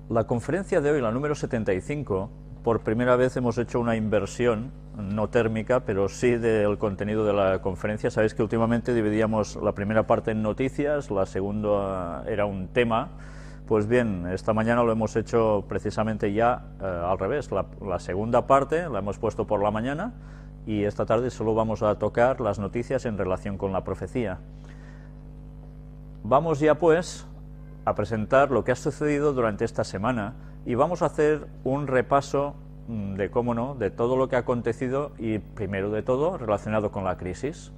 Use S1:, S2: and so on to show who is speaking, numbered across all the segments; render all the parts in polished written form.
S1: La conferencia de hoy, la número 75, por primera vez hemos hecho una inversión, no térmica, pero sí del contenido de la conferencia. Sabéis que últimamente dividíamos la primera parte en noticias, la segunda era un tema. Pues bien, esta mañana lo hemos hecho precisamente ya al revés. La segunda parte la hemos puesto por la mañana y esta tarde solo vamos a tocar las noticias en relación con la profecía. Vamos ya pues a presentar lo que ha sucedido durante esta semana y vamos a hacer un repaso de, cómo no, de todo lo que ha acontecido y primero de todo relacionado con la crisis.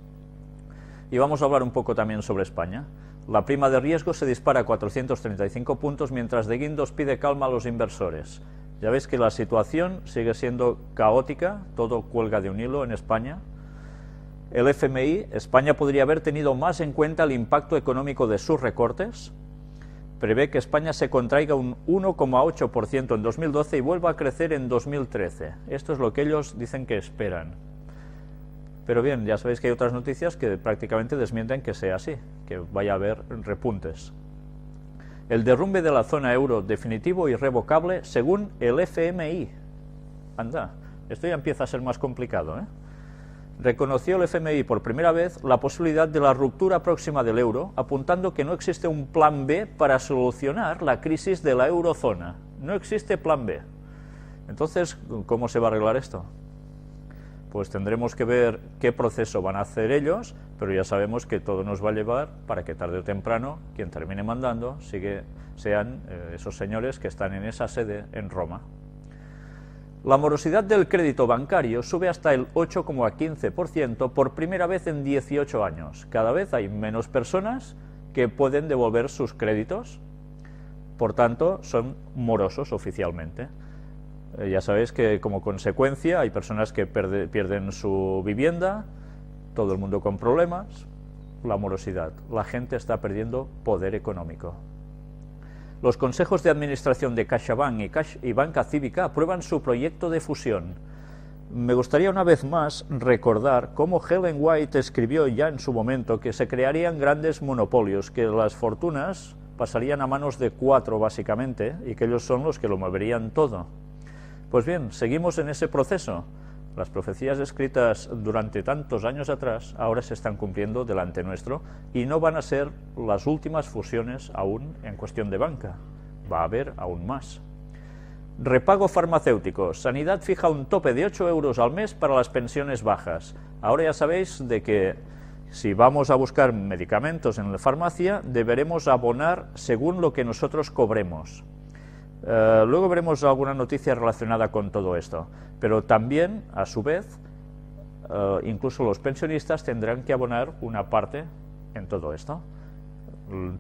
S1: Y vamos a hablar un poco también sobre España. La prima de riesgo se dispara a 435 puntos mientras De Guindos pide calma a los inversores. Ya veis que la situación sigue siendo caótica, todo cuelga de un hilo en España. El FMI, España podría haber tenido más en cuenta el impacto económico de sus recortes. Prevé que España se contraiga un 1,8% en 2012 y vuelva a crecer en 2013. Esto es lo que ellos dicen que esperan. Pero bien, ya sabéis que hay otras noticias que prácticamente desmienten que sea así, que vaya a haber repuntes. El derrumbe de la zona euro definitivo y irrevocable según el FMI. Anda, esto ya empieza a ser más complicado, ¿eh? Reconoció el FMI por primera vez la posibilidad de la ruptura próxima del euro, apuntando que no existe un plan B para solucionar la crisis de la eurozona. No existe plan B. Entonces, ¿cómo se va a arreglar esto? Pues tendremos que ver qué proceso van a hacer ellos, pero ya sabemos que todo nos va a llevar para que tarde o temprano quien termine mandando sean esos señores que están en esa sede en Roma. La morosidad del crédito bancario sube hasta el 8,15% por primera vez en 18 años. Cada vez hay menos personas que pueden devolver sus créditos, por tanto son morosos oficialmente. Ya sabéis que como consecuencia hay personas que pierden su vivienda, todo el mundo con problemas, la morosidad. La gente está perdiendo poder económico. Los consejos de administración de CaixaBank y Banca Cívica aprueban su proyecto de fusión. Me gustaría una vez más recordar cómo Helen White escribió ya en su momento que se crearían grandes monopolios, que las fortunas pasarían a manos de 4 básicamente y que ellos son los que lo moverían todo. Pues bien, seguimos en ese proceso. Las profecías escritas durante tantos años atrás ahora se están cumpliendo delante nuestro y no van a ser las últimas fusiones aún en cuestión de banca. Va a haber aún más. Repago farmacéutico. Sanidad fija un tope de 8 euros al mes para las pensiones bajas. Ahora ya sabéis de que si vamos a buscar medicamentos en la farmacia deberemos abonar según lo que nosotros cobremos. Luego veremos alguna noticia relacionada con todo esto, pero también, a su vez, incluso los pensionistas tendrán que abonar una parte en todo esto.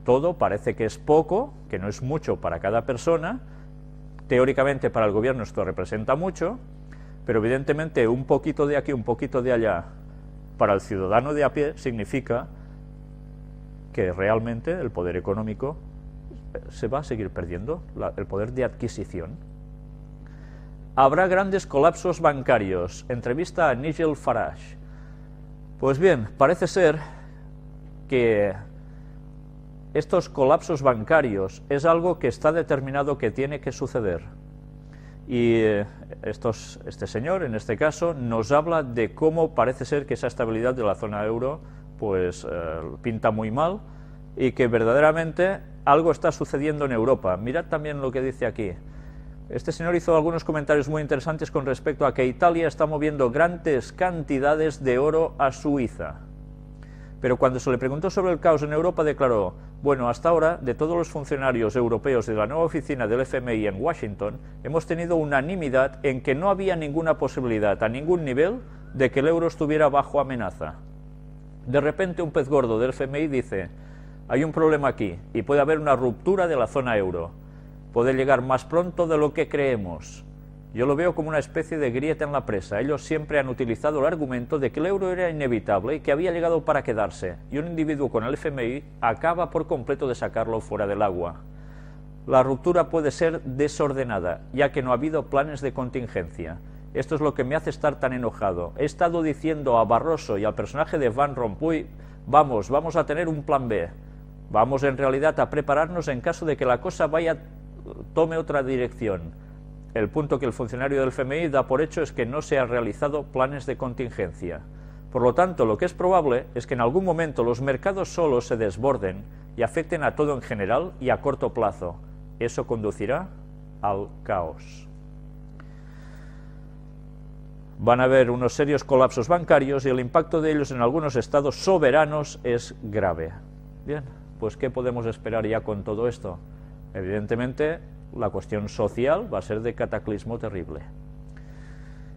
S1: Todo parece que es poco, que no es mucho para cada persona. Teóricamente para el gobierno esto representa mucho, pero evidentemente un poquito de aquí, un poquito de allá, para el ciudadano de a pie significa que realmente el poder económico se va a seguir perdiendo, el poder de adquisición. Habrá grandes colapsos bancarios. Entrevista a Nigel Farage. Pues bien, parece ser que estos colapsos bancarios es algo que está determinado que tiene que suceder. Y este señor, en este caso, nos habla de cómo parece ser que esa estabilidad de la zona euro pues pinta muy mal y que verdaderamente algo está sucediendo en Europa. Mirad también lo que dice aquí. Este señor hizo algunos comentarios muy interesantes con respecto a que Italia está moviendo grandes cantidades de oro a Suiza. Pero cuando se le preguntó sobre el caos en Europa, declaró: bueno, hasta ahora, de todos los funcionarios europeos de la nueva oficina del FMI en Washington, hemos tenido unanimidad en que no había ninguna posibilidad, a ningún nivel, de que el euro estuviera bajo amenaza. De repente, un pez gordo del FMI dice: hay un problema aquí y puede haber una ruptura de la zona euro. Puede llegar más pronto de lo que creemos. Yo lo veo como una especie de grieta en la presa. Ellos siempre han utilizado el argumento de que el euro era inevitable y que había llegado para quedarse, y un individuo con el FMI acaba por completo de sacarlo fuera del agua. La ruptura puede ser desordenada, ya que no ha habido planes de contingencia. Esto es lo que me hace estar tan enojado. He estado diciendo a Barroso y al personaje de Van Rompuy, vamos a tener un plan B. Vamos en realidad a prepararnos en caso de que la cosa tome otra dirección. El punto que el funcionario del FMI da por hecho es que no se han realizado planes de contingencia. Por lo tanto, lo que es probable es que en algún momento los mercados solos se desborden y afecten a todo en general y a corto plazo. Eso conducirá al caos. Van a haber unos serios colapsos bancarios y el impacto de ellos en algunos estados soberanos es grave. Bien, pues ¿qué podemos esperar ya con todo esto? Evidentemente, la cuestión social va a ser de cataclismo terrible.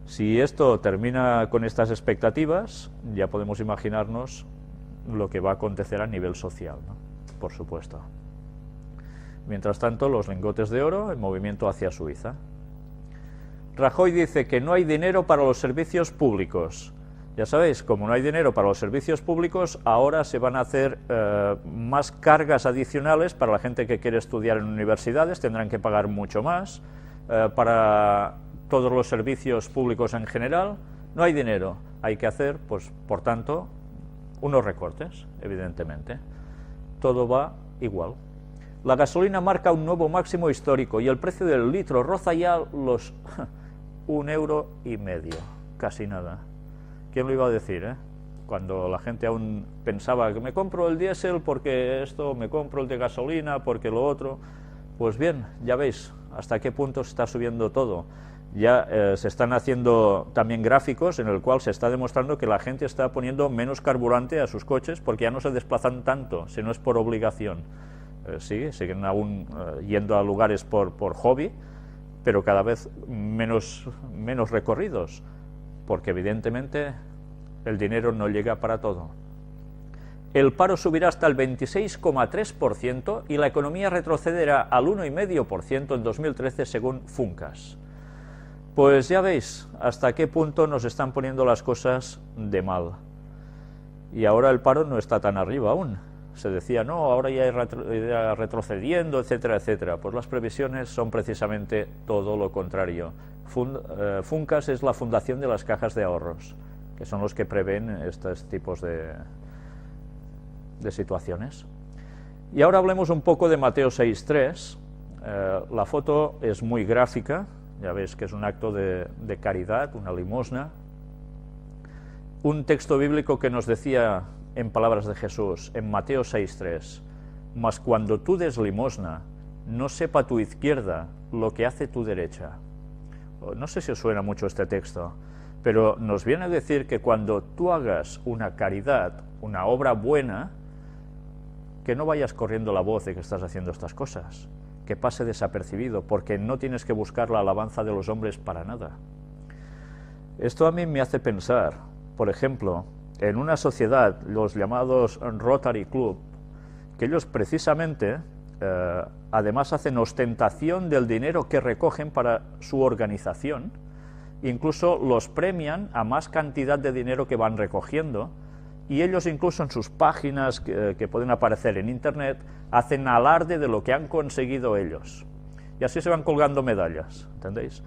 S1: Si esto termina con estas expectativas, ya podemos imaginarnos lo que va a acontecer a nivel social, ¿no? Por supuesto. Mientras tanto, los lingotes de oro en movimiento hacia Suiza. Rajoy dice que no hay dinero para los servicios públicos. Ya sabéis, como no hay dinero para los servicios públicos, ahora se van a hacer más cargas adicionales para la gente que quiere estudiar en universidades, tendrán que pagar mucho más. Para todos los servicios públicos en general, no hay dinero. Hay que hacer, pues, por tanto, unos recortes, evidentemente. Todo va igual. La gasolina marca un nuevo máximo histórico y el precio del litro roza ya los 1,5 €, casi nada. ¿Quién lo iba a decir, cuando la gente aún pensaba que me compro el diésel porque esto, me compro el de gasolina porque lo otro? Pues bien, ya veis hasta qué punto se está subiendo todo. Ya se están haciendo también gráficos en el cual se está demostrando que la gente está poniendo menos carburante a sus coches porque ya no se desplazan tanto, si no es por obligación. Sí, siguen aún yendo a lugares por hobby, pero cada vez menos recorridos, porque evidentemente el dinero no llega para todo. El paro subirá hasta el 26,3% y la economía retrocederá al 1,5% en 2013 según Funcas. Pues ya veis hasta qué punto nos están poniendo las cosas de mal. Y ahora el paro no está tan arriba aún. Se decía, no, ahora ya irá retrocediendo, etcétera, etcétera. Pues las previsiones son precisamente todo lo contrario. Funcas es la fundación de las cajas de ahorros, que son los que prevén estos tipos de situaciones. Y ahora hablemos un poco de Mateo 6,3. La foto es muy gráfica, ya veis que es un acto de caridad, una limosna. Un texto bíblico que nos decía, en palabras de Jesús, en Mateo 6,3, mas cuando tú des limosna, no sepa tu izquierda lo que hace tu derecha. No sé si os suena mucho este texto, pero nos viene a decir que cuando tú hagas una caridad, una obra buena, que no vayas corriendo la voz de que estás haciendo estas cosas, que pase desapercibido, porque no tienes que buscar la alabanza de los hombres para nada. Esto a mí me hace pensar, por ejemplo, en una sociedad, los llamados Rotary Club, que ellos precisamente, además hacen ostentación del dinero que recogen para su organización, incluso los premian a más cantidad de dinero que van recogiendo, y ellos incluso en sus páginas que pueden aparecer en internet, hacen alarde de lo que han conseguido ellos. Y así se van colgando medallas, ¿entendéis?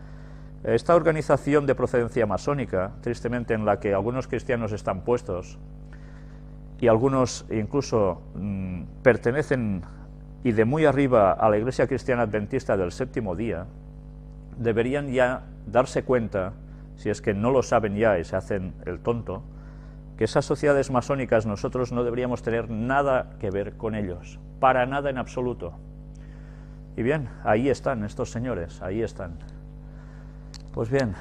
S1: Esta organización de procedencia masónica, tristemente en la que algunos cristianos están puestos y algunos incluso pertenecen y de muy arriba a la Iglesia Cristiana Adventista del Séptimo Día, deberían ya darse cuenta, si es que no lo saben ya y se hacen el tonto, que esas sociedades masónicas nosotros no deberíamos tener nada que ver con ellos, para nada en absoluto. Y bien, ahí están estos señores, ahí están. Pues bien,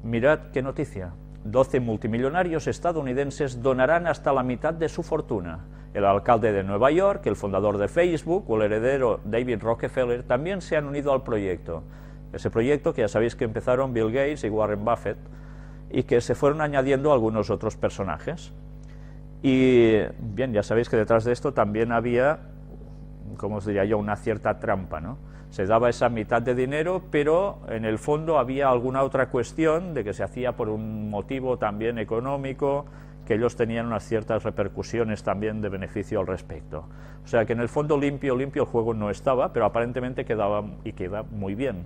S1: mirad qué noticia. 12 multimillonarios estadounidenses donarán hasta la mitad de su fortuna. El alcalde de Nueva York, el fundador de Facebook o el heredero David Rockefeller también se han unido al proyecto. Ese proyecto que ya sabéis que empezaron Bill Gates y Warren Buffett y que se fueron añadiendo algunos otros personajes. Y bien, ya sabéis que detrás de esto también había, como os diría yo, una cierta trampa, ¿no? Se daba esa mitad de dinero, pero en el fondo había alguna otra cuestión de que se hacía por un motivo también económico, que ellos tenían unas ciertas repercusiones también de beneficio al respecto. O sea que en el fondo limpio el juego no estaba, pero aparentemente quedaba y queda muy bien.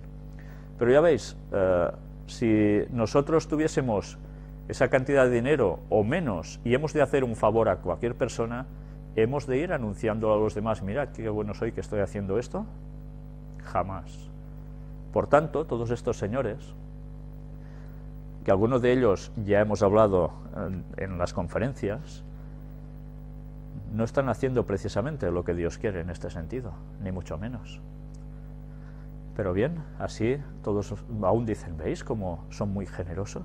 S1: Pero ya veis, si nosotros tuviésemos esa cantidad de dinero o menos y hemos de hacer un favor a cualquier persona, hemos de ir anunciando a los demás, mirad qué bueno soy que estoy haciendo esto. Jamás. Por tanto, todos estos señores, que algunos de ellos ya hemos hablado en las conferencias, no están haciendo precisamente lo que Dios quiere en este sentido, ni mucho menos. Pero bien, así todos aún dicen, ¿veis cómo son muy generosos?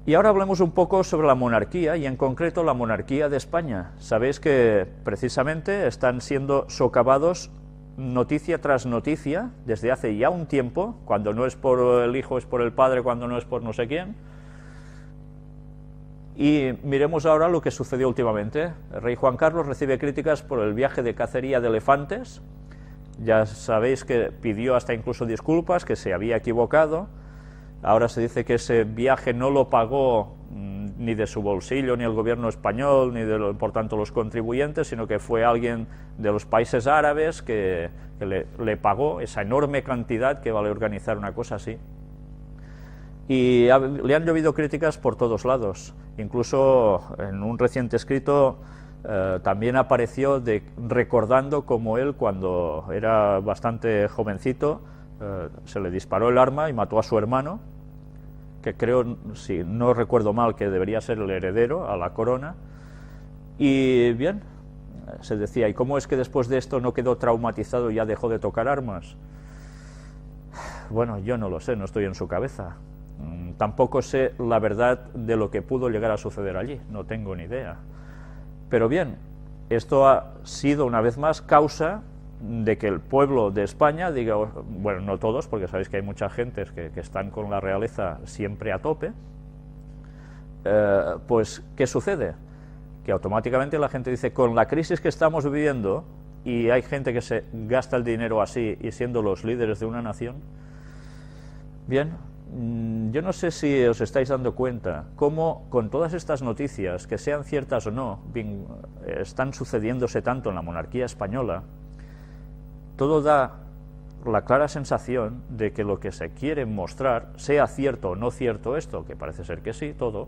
S1: Y ahora hablemos un poco sobre la monarquía, y en concreto la monarquía de España. Sabéis que precisamente están siendo socavados noticia tras noticia desde hace ya un tiempo, cuando no es por el hijo es por el padre, cuando no es por no sé quién. Y miremos ahora lo que sucedió últimamente. El rey Juan Carlos recibe críticas por el viaje de cacería de elefantes. Ya sabéis que pidió hasta incluso disculpas, que se había equivocado. Ahora se dice que ese viaje no lo pagó ni de su bolsillo, ni el gobierno español, ni por tanto los contribuyentes, sino que fue alguien de los países árabes que le pagó esa enorme cantidad que vale organizar una cosa así. Y le han llovido críticas por todos lados. Incluso en un reciente escrito también apareció recordando cómo él, cuando era bastante jovencito, se le disparó el arma y mató a su hermano, que creo, si no recuerdo mal, que debería ser el heredero a la corona. Y bien, se decía, ¿y cómo es que después de esto no quedó traumatizado y ya dejó de tocar armas? Bueno, yo no lo sé, no estoy en su cabeza. Tampoco sé la verdad de lo que pudo llegar a suceder allí, no tengo ni idea. Pero bien, esto ha sido una vez más causa de que el pueblo de España diga, bueno, no todos, porque sabéis que hay mucha gente que están con la realeza siempre a tope, pues, ¿qué sucede? Que automáticamente la gente dice, con la crisis que estamos viviendo, y hay gente que se gasta el dinero así y siendo los líderes de una nación, bien, yo no sé si os estáis dando cuenta cómo con todas estas noticias, que sean ciertas o no, están sucediéndose tanto en la monarquía española, todo da la clara sensación de que lo que se quiere mostrar, sea cierto o no cierto esto, que parece ser que sí, todo,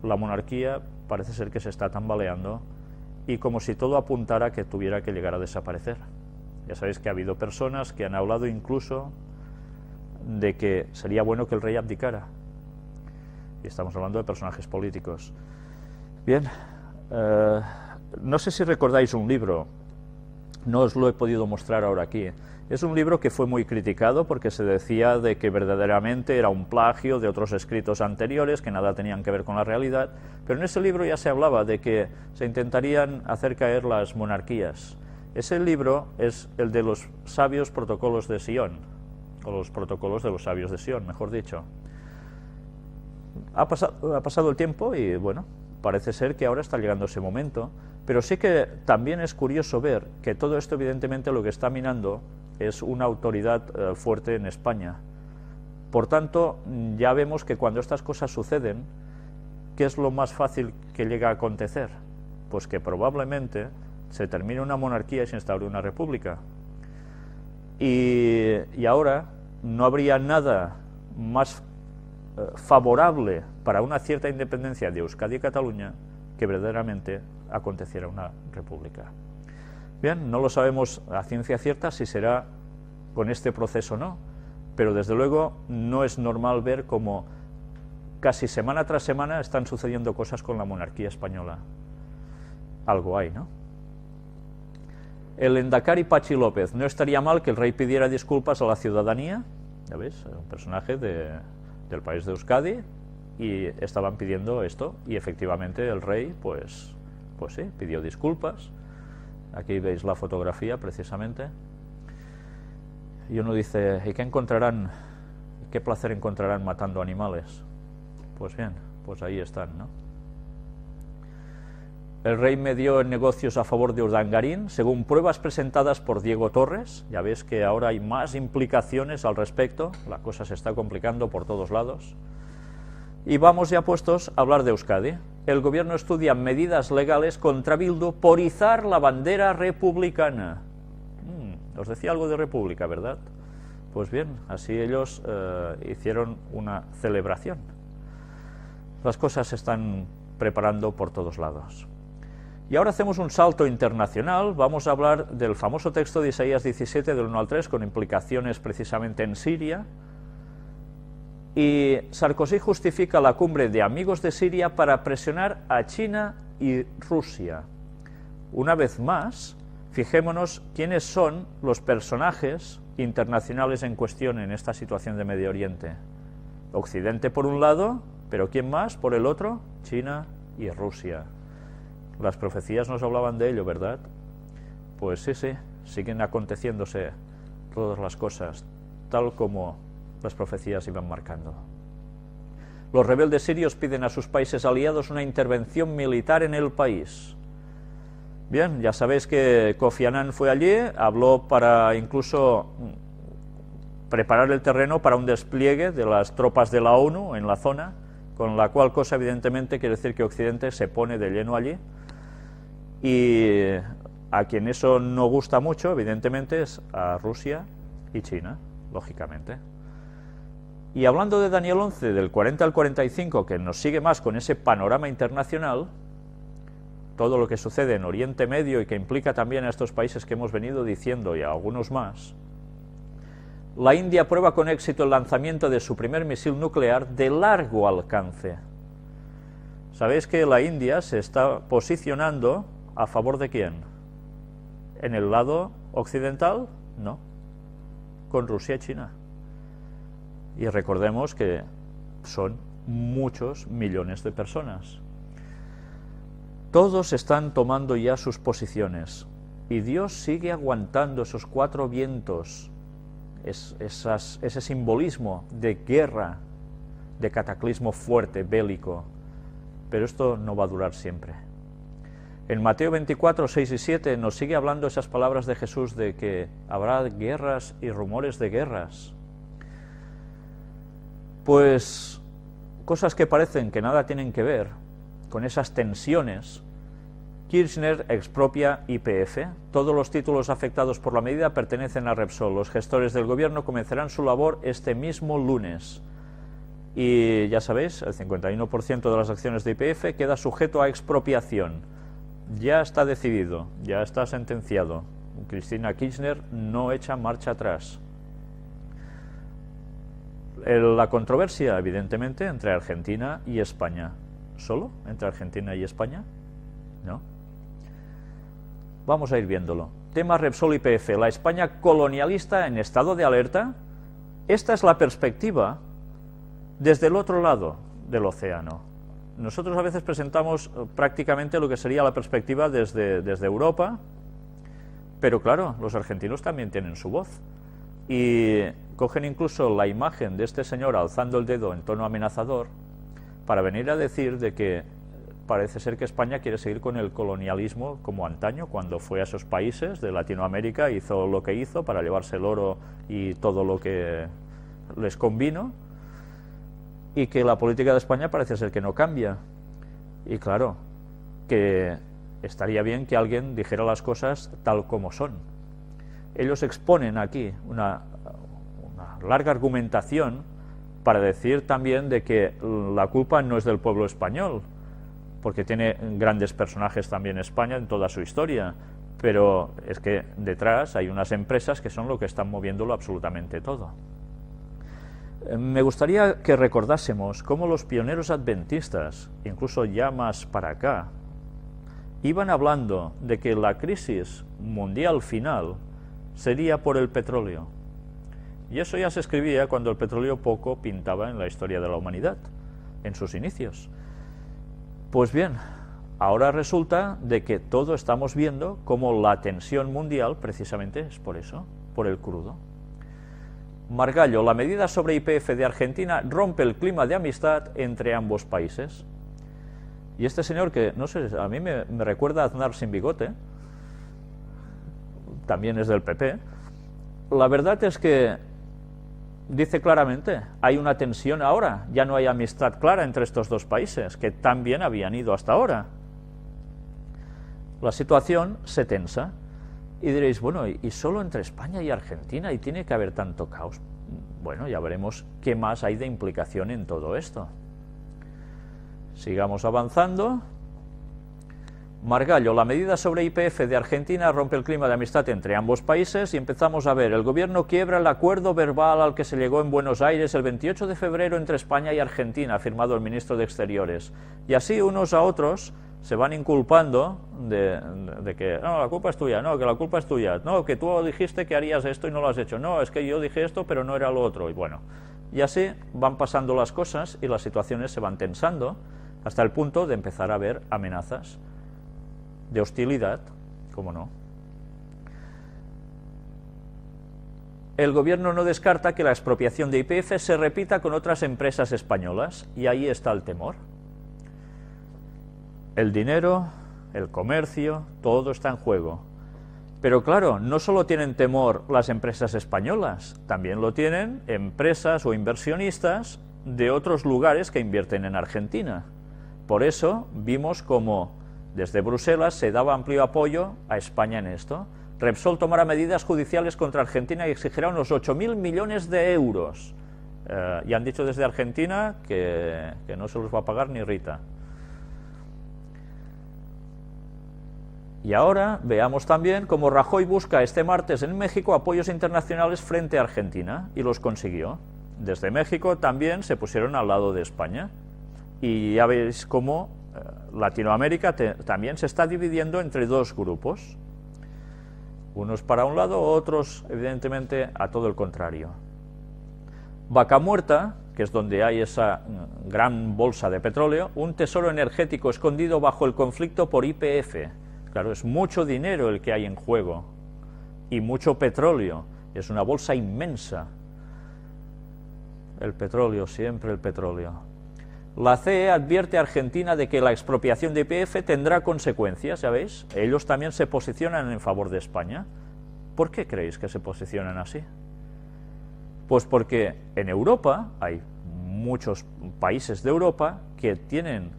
S1: la monarquía parece ser que se está tambaleando y como si todo apuntara que tuviera que llegar a desaparecer. Ya sabéis que ha habido personas que han hablado incluso de que sería bueno que el rey abdicara. Y estamos hablando de personajes políticos. Bien, no sé si recordáis un libro, no os lo he podido mostrar ahora aquí. Es un libro que fue muy criticado porque se decía de que verdaderamente era un plagio de otros escritos anteriores que nada tenían que ver con la realidad, pero en ese libro ya se hablaba de que se intentarían hacer caer las monarquías. Ese libro es el de los sabios protocolos de Sion, o los protocolos de los sabios de Sion, mejor dicho. Ha pasado el tiempo y bueno, parece ser que ahora está llegando ese momento, pero sí que también es curioso ver que todo esto evidentemente lo que está minando es una autoridad fuerte en España. Por tanto, ya vemos que cuando estas cosas suceden, ¿qué es lo más fácil que llega a acontecer? Pues que probablemente se termine una monarquía y se instaure una república. Y ahora no habría nada más favorable para una cierta independencia de Euskadi y Cataluña que verdaderamente aconteciera una república. Bien, no lo sabemos a ciencia cierta si será con este proceso o no, pero desde luego no es normal ver cómo casi semana tras semana están sucediendo cosas con la monarquía española. Algo hay, ¿no? El Endacari Pachi López, no estaría mal que el rey pidiera disculpas a la ciudadanía, ya ves, un personaje del país de Euskadi, y estaban pidiendo esto, y efectivamente el rey, pues sí, pidió disculpas. Aquí veis la fotografía precisamente, y uno dice, ¿y qué encontrarán, qué placer encontrarán matando animales? Pues bien, pues ahí están, ¿no? El rey medió en negocios a favor de Urdangarín, según pruebas presentadas por Diego Torres. Ya ves que ahora hay más implicaciones al respecto, la cosa se está complicando por todos lados. Y vamos ya puestos a hablar de Euskadi. El gobierno estudia medidas legales contra Bildu por izar la bandera republicana. Os decía algo de república, ¿verdad? Pues bien, así ellos hicieron una celebración. Las cosas se están preparando por todos lados. Y ahora hacemos un salto internacional, vamos a hablar del famoso texto de Isaías 17, del 1 al 3, con implicaciones precisamente en Siria. Y Sarkozy justifica la cumbre de amigos de Siria para presionar a China y Rusia. Una vez más, fijémonos quiénes son los personajes internacionales en cuestión en esta situación de Medio Oriente. Occidente por un lado, pero ¿quién más por el otro? China y Rusia. Las profecías nos hablaban de ello, ¿verdad? Pues sí, siguen aconteciéndose todas las cosas, tal como las profecías iban marcando. Los rebeldes sirios piden a sus países aliados una intervención militar en el país. Bien, ya sabéis que Kofi Annan fue allí, habló para incluso preparar el terreno para un despliegue de las tropas de la ONU en la zona, con la cual cosa evidentemente quiere decir que Occidente se pone de lleno allí. Y a quien eso no gusta mucho, evidentemente, es a Rusia y China, lógicamente. Y hablando de Daniel 11, del 40 al 45, que nos sigue más con ese panorama internacional, todo lo que sucede en Oriente Medio y que implica también a estos países que hemos venido diciendo y a algunos más, la India prueba con éxito el lanzamiento de su primer misil nuclear de largo alcance. Sabéis que la India se está posicionando ¿a favor de quién? ¿En el lado occidental? No, con Rusia y China. Y recordemos que son muchos millones de personas. Todos están tomando ya sus posiciones y Dios sigue aguantando esos cuatro vientos, ese simbolismo de guerra, de cataclismo fuerte, bélico, pero esto no va a durar siempre. En Mateo 24, 6 y 7 nos sigue hablando esas palabras de Jesús de que habrá guerras y rumores de guerras. Pues cosas que parecen que nada tienen que ver con esas tensiones. Kirchner expropia YPF. Todos los títulos afectados por la medida pertenecen a Repsol. Los gestores del gobierno comenzarán su labor este mismo lunes. Y ya sabéis, el 51% de las acciones de YPF queda sujeto a expropiación. Ya está decidido, ya está sentenciado. Cristina Kirchner no echa marcha atrás. La controversia, evidentemente, entre Argentina y España. ¿Solo entre Argentina y España? No. Vamos a ir viéndolo. Tema Repsol y YPF. La España colonialista en estado de alerta. Esta es la perspectiva desde el otro lado del océano. Nosotros a veces presentamos prácticamente lo que sería la perspectiva desde Europa, pero claro, los argentinos también tienen su voz. Y cogen incluso la imagen de este señor alzando el dedo en tono amenazador para venir a decir de que parece ser que España quiere seguir con el colonialismo como antaño, cuando fue a esos países de Latinoamérica, hizo lo que hizo para llevarse el oro y todo lo que les convino, y que la política de España parece ser que no cambia. Y claro, que estaría bien que alguien dijera las cosas tal como son. Ellos exponen aquí una larga argumentación para decir también de que la culpa no es del pueblo español, porque tiene grandes personajes también España en toda su historia, pero es que detrás hay unas empresas que son lo que están moviéndolo absolutamente todo. Me gustaría que recordásemos cómo los pioneros adventistas, incluso ya más para acá, iban hablando de que la crisis mundial final sería por el petróleo. Y eso ya se escribía cuando el petróleo poco pintaba en la historia de la humanidad, en sus inicios. Pues bien, ahora resulta de que todo estamos viendo cómo la tensión mundial precisamente es por eso, por el crudo. Margallo, la medida sobre YPF de Argentina rompe el clima de amistad entre ambos países. Y este señor que, no sé, a mí me recuerda a Aznar sin bigote, también es del PP, la verdad es que dice claramente, hay una tensión ahora, ya no hay amistad clara entre estos dos países, que tan bien habían ido hasta ahora. La situación se tensa. Y diréis, bueno, ¿y solo entre España y Argentina? ¿Y tiene que haber tanto caos? Bueno, ya veremos qué más hay de implicación en todo esto. Sigamos avanzando. Margallo, la medida sobre YPF de Argentina rompe el clima de amistad entre ambos países y empezamos a ver, el gobierno quiebra el acuerdo verbal al que se llegó en Buenos Aires el 28 de febrero entre España y Argentina, firmado el ministro de Exteriores. Y así unos a otros se van inculpando de que no, la culpa es tuya, no, que la culpa es tuya, no, que tú dijiste que harías esto y no lo has hecho, no, es que yo dije esto pero no era lo otro, y bueno, y así van pasando las cosas y las situaciones se van tensando hasta el punto de empezar a ver amenazas de hostilidad, ¿cómo no? El gobierno no descarta que la expropiación de YPF se repita con otras empresas españolas, y ahí está el temor. El dinero, el comercio, todo está en juego. Pero claro, no solo tienen temor las empresas españolas, también lo tienen empresas o inversionistas de otros lugares que invierten en Argentina. Por eso vimos como desde Bruselas se daba amplio apoyo a España en esto. Repsol tomará medidas judiciales contra Argentina y exigirá unos 8.000 millones de euros. Y han dicho desde Argentina que no se los va a pagar ni Rita. Y ahora veamos también cómo Rajoy busca este martes en México apoyos internacionales frente a Argentina, y los consiguió. Desde México también se pusieron al lado de España. Y ya veis cómo Latinoamérica también se está dividiendo entre dos grupos. Unos para un lado, otros, evidentemente, a todo el contrario. Vaca Muerta, que es donde hay esa gran bolsa de petróleo, un tesoro energético escondido bajo el conflicto por YPF. Claro, es mucho dinero el que hay en juego y mucho petróleo. Es una bolsa inmensa. El petróleo, siempre el petróleo. La CE advierte a Argentina de que la expropiación de YPF tendrá consecuencias, ¿ya veis? Ellos también se posicionan en favor de España. ¿Por qué creéis que se posicionan así? Pues porque en Europa hay muchos países de Europa que tienen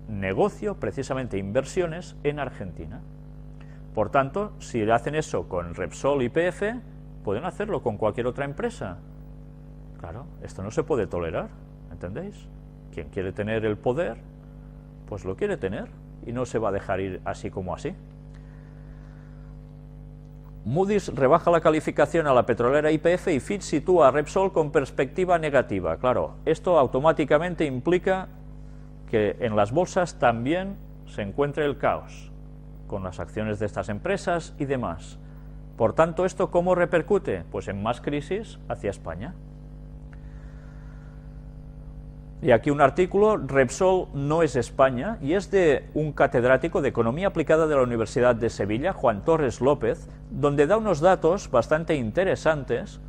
S1: negocio, precisamente inversiones, en Argentina. Por tanto, si hacen eso con Repsol y YPF, pueden hacerlo con cualquier otra empresa. Claro, esto no se puede tolerar, ¿entendéis? Quien quiere tener el poder, pues lo quiere tener y no se va a dejar ir así como así. Moody's rebaja la calificación a la petrolera YPF y Fitch sitúa a Repsol con perspectiva negativa. Claro, esto automáticamente implica que en las bolsas también se encuentre el caos con las acciones de estas empresas y demás. Por tanto, ¿esto cómo repercute? Pues en más crisis hacia España. Y aquí un artículo, Repsol no es España, y es de un catedrático de Economía Aplicada de la Universidad de Sevilla, Juan Torres López, donde da unos datos bastante interesantes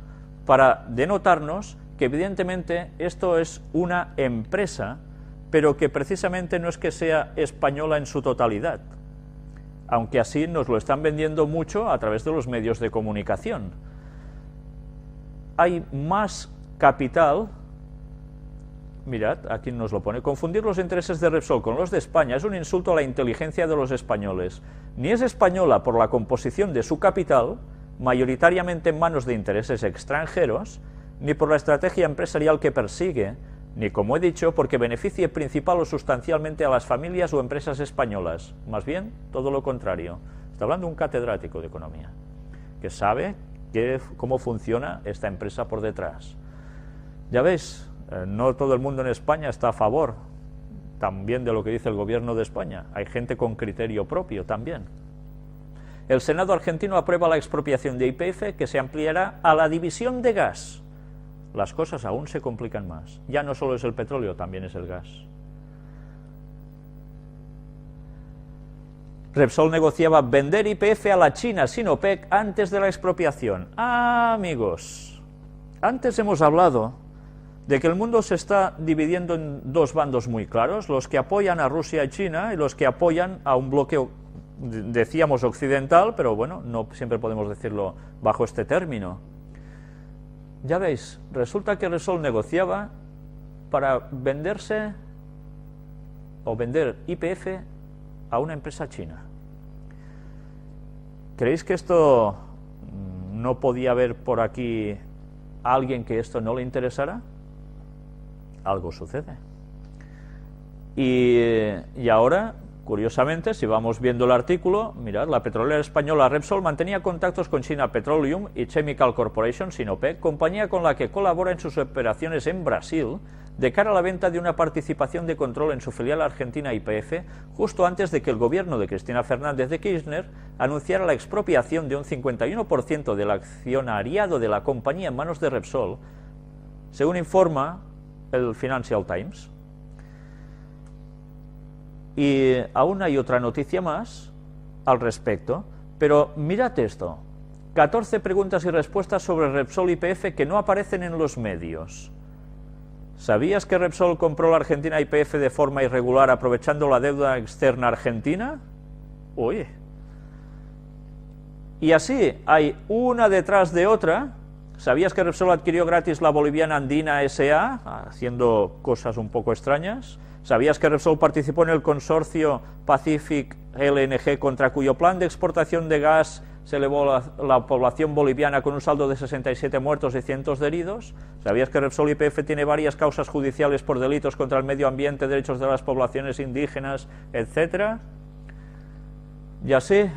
S1: para denotarnos que evidentemente esto es una empresa, pero que precisamente no es que sea española en su totalidad, aunque así nos lo están vendiendo mucho a través de los medios de comunicación. Hay más capital. Mirad, aquí nos lo pone. Confundir los intereses de Repsol con los de España es un insulto a la inteligencia de los españoles. Ni es española por la composición de su capital, mayoritariamente en manos de intereses extranjeros, ni por la estrategia empresarial que persigue, ni, como he dicho, porque beneficie principal o sustancialmente a las familias o empresas españolas. Más bien, todo lo contrario. Está hablando un catedrático de economía, que sabe cómo funciona esta empresa por detrás. Ya veis, no todo el mundo en España está a favor también de lo que dice el gobierno de España. Hay gente con criterio propio también. El Senado argentino aprueba la expropiación de YPF, que se ampliará a la división de gas. Las cosas aún se complican más. Ya no solo es el petróleo, también es el gas. Repsol negociaba vender YPF a la China Sinopec antes de la expropiación. Ah, amigos, antes hemos hablado de que el mundo se está dividiendo en dos bandos muy claros, los que apoyan a Rusia y China y los que apoyan a un bloque, decíamos, occidental, pero bueno, no siempre podemos decirlo bajo este término. Ya veis, resulta que Repsol negociaba para venderse o vender YPF a una empresa china. ¿Creéis que esto no podía haber por aquí alguien que esto no le interesara? Algo sucede. Y ahora, curiosamente, si vamos viendo el artículo, mirad, la petrolera española Repsol mantenía contactos con China Petroleum y Chemical Corporation, Sinopec, compañía con la que colabora en sus operaciones en Brasil, de cara a la venta de una participación de control en su filial argentina YPF, justo antes de que el gobierno de Cristina Fernández de Kirchner anunciara la expropiación de un 51% del accionariado de la compañía en manos de Repsol, según informa el Financial Times. Y aún hay otra noticia más al respecto, pero mirad esto, 14 preguntas y respuestas sobre Repsol YPF que no aparecen en los medios. ¿Sabías que Repsol compró la Argentina YPF de forma irregular aprovechando la deuda externa argentina? Oye. Y así hay una detrás de otra. ¿Sabías que Repsol adquirió gratis la boliviana Andina S.A., haciendo cosas un poco extrañas? ¿Sabías que Repsol participó en el consorcio Pacific LNG, contra cuyo plan de exportación de gas se elevó la población boliviana con un saldo de 67 muertos y cientos de heridos? ¿Sabías que Repsol YPF tiene varias causas judiciales por delitos contra el medio ambiente, derechos de las poblaciones indígenas, etcétera? Y así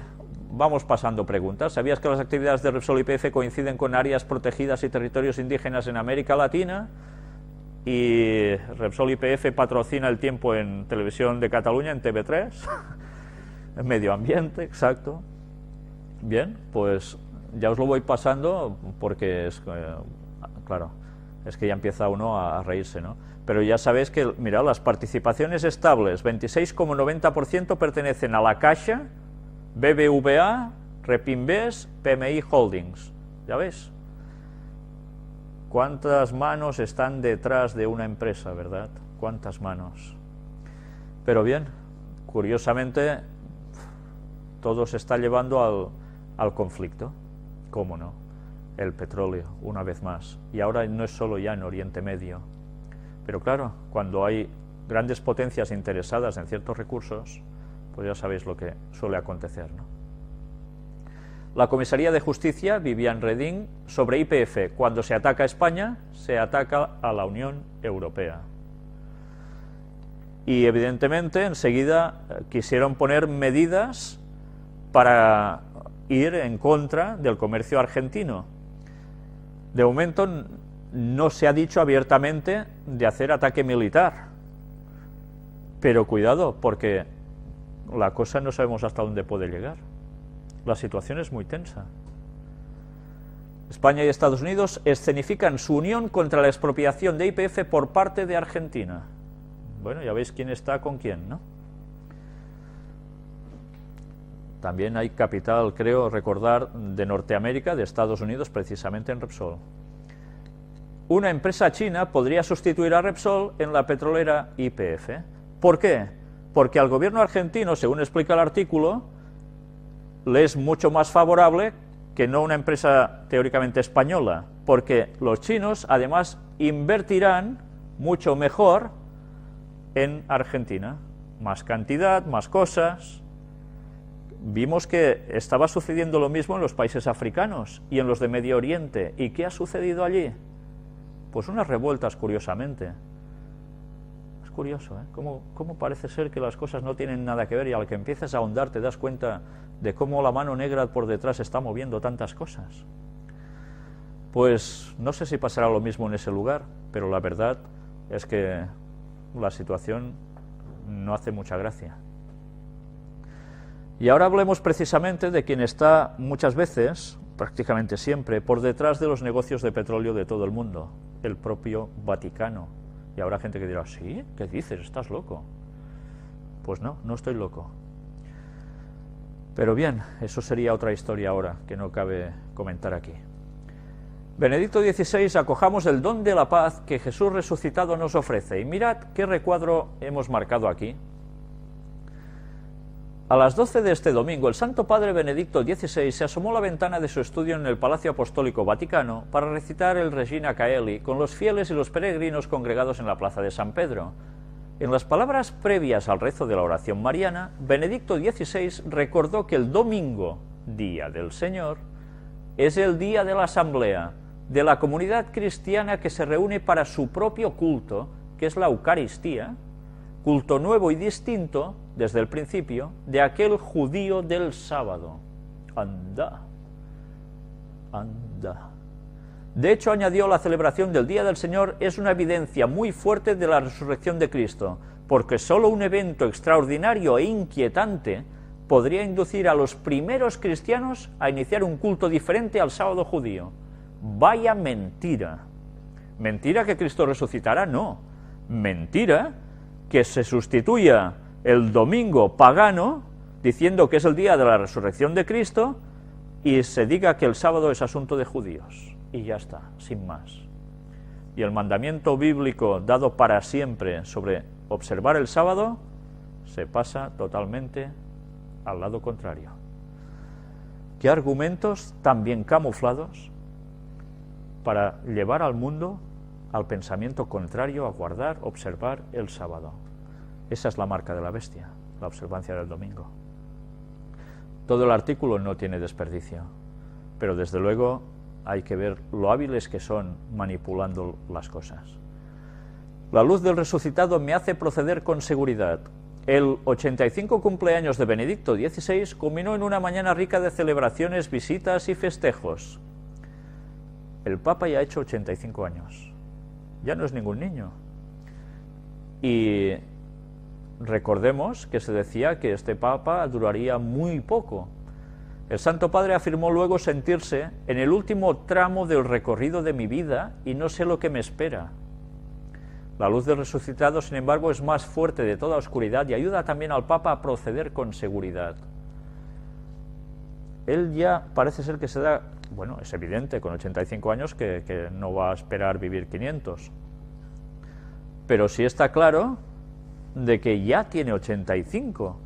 S1: vamos pasando preguntas. ¿Sabías que las actividades de Repsol YPF coinciden con áreas protegidas y territorios indígenas en América Latina? Y Repsol YPF patrocina El Tiempo en Televisión de Cataluña, en TV3. En medio ambiente, exacto. Bien, pues ya os lo voy pasando porque es, claro, es que ya empieza uno a reírse, ¿no? Pero ya sabéis que, mirad, las participaciones estables, 26,90% pertenecen a La Caixa, BBVA, Repinvest, PMI Holdings. ¿Ya veis? ¿Cuántas manos están detrás de una empresa, verdad? ¿Cuántas manos? Pero bien, curiosamente, todo se está llevando al conflicto. ¿Cómo no? El petróleo, una vez más. Y ahora no es solo ya en Oriente Medio. Pero claro, cuando hay grandes potencias interesadas en ciertos recursos, pues ya sabéis lo que suele acontecer, ¿no? La Comisaría de Justicia, Viviane Reding, sobre YPF: cuando se ataca a España, se ataca a la Unión Europea. Y evidentemente enseguida quisieron poner medidas para ir en contra del comercio argentino. De momento no se ha dicho abiertamente de hacer ataque militar, pero cuidado, porque la cosa no sabemos hasta dónde puede llegar. La situación es muy tensa. España y Estados Unidos escenifican su unión contra la expropiación de YPF por parte de Argentina. Bueno, ya veis quién está con quién, ¿no? También hay capital, creo recordar, de Norteamérica, de Estados Unidos, precisamente en Repsol. Una empresa china podría sustituir a Repsol en la petrolera YPF. ¿Por qué? Porque al gobierno argentino, según explica el artículo, le es mucho más favorable que no una empresa teóricamente española, porque los chinos además invertirán mucho mejor en Argentina, más cantidad, más cosas. Vimos que estaba sucediendo lo mismo en los países africanos y en los de Medio Oriente. ¿Y qué ha sucedido allí? Pues unas revueltas, curiosamente. Es curioso, ¿eh? Cómo parece ser que las cosas no tienen nada que ver, y al que empiezas a ahondar te das cuenta de cómo la mano negra por detrás está moviendo tantas cosas. Pues no sé si pasará lo mismo en ese lugar, pero la verdad es que la situación no hace mucha gracia. Y ahora hablemos precisamente de quien está muchas veces, prácticamente siempre, por detrás de los negocios de petróleo de todo el mundo, el propio Vaticano. Y habrá gente que dirá: ¿sí? ¿Qué dices? ¿Estás loco? Pues no, no estoy loco. Pero bien, eso sería otra historia ahora, que no cabe comentar aquí. Benedicto XVI: acojamos el don de la paz que Jesús resucitado nos ofrece. Y mirad qué recuadro hemos marcado aquí. A las 12 de este domingo, el Santo Padre Benedicto XVI se asomó a la ventana de su estudio en el Palacio Apostólico Vaticano para recitar el Regina Caeli con los fieles y los peregrinos congregados en la plaza de San Pedro. En las palabras previas al rezo de la oración mariana, Benedicto XVI recordó que el domingo día del Señor, es el día de la asamblea, de la comunidad cristiana que se reúne para su propio culto, que es la Eucaristía, culto nuevo y distinto, desde el principio, de aquel judío del sábado. Anda, anda. De hecho, añadió, la celebración del Día del Señor es una evidencia muy fuerte de la resurrección de Cristo, porque solo un evento extraordinario e inquietante podría inducir a los primeros cristianos a iniciar un culto diferente al sábado judío. Vaya mentira. ¿Mentira que Cristo resucitará? No. Mentira que se sustituya el domingo pagano, diciendo que es el día de la resurrección de Cristo, y se diga que el sábado es asunto de judíos. Y ya está, sin más. Y el mandamiento bíblico dado para siempre sobre observar el sábado se pasa totalmente al lado contrario. ¿Qué argumentos tan bien camuflados para llevar al mundo al pensamiento contrario a guardar, observar el sábado? Esa es la marca de la bestia, la observancia del domingo. Todo el artículo no tiene desperdicio, pero desde luego hay que ver lo hábiles que son manipulando las cosas. La luz del resucitado me hace proceder con seguridad. El 85 cumpleaños de Benedicto XVI culminó en una mañana rica de celebraciones, visitas y festejos. El Papa ya ha hecho 85 años. Ya no es ningún niño. Y recordemos que se decía que este Papa duraría muy poco. El Santo Padre afirmó luego sentirse en el último tramo del recorrido de mi vida y no sé lo que me espera. La luz del resucitado, sin embargo, es más fuerte de toda oscuridad y ayuda también al Papa a proceder con seguridad. Él ya parece ser que se da, bueno, es evidente con 85 años que no va a esperar vivir 500, pero sí está claro de que ya tiene 85,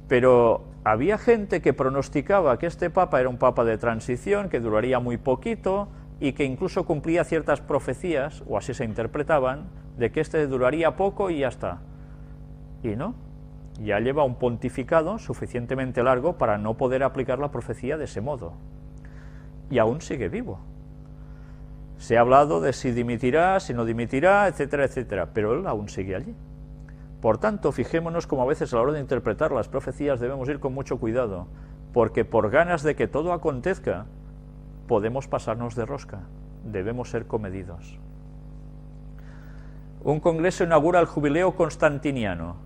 S1: pero había gente que pronosticaba que este Papa era un Papa de transición, que duraría muy poquito y que incluso cumplía ciertas profecías, o así se interpretaban, de que este duraría poco y ya está. Y no, ya lleva un pontificado suficientemente largo para no poder aplicar la profecía de ese modo. Y aún sigue vivo. Se ha hablado de si dimitirá, si no dimitirá, etcétera, etcétera, pero él aún sigue allí. Por tanto, fijémonos como a veces a la hora de interpretar las profecías debemos ir con mucho cuidado, porque por ganas de que todo acontezca, podemos pasarnos de rosca, debemos ser comedidos. Un congreso inaugura el jubileo constantiniano.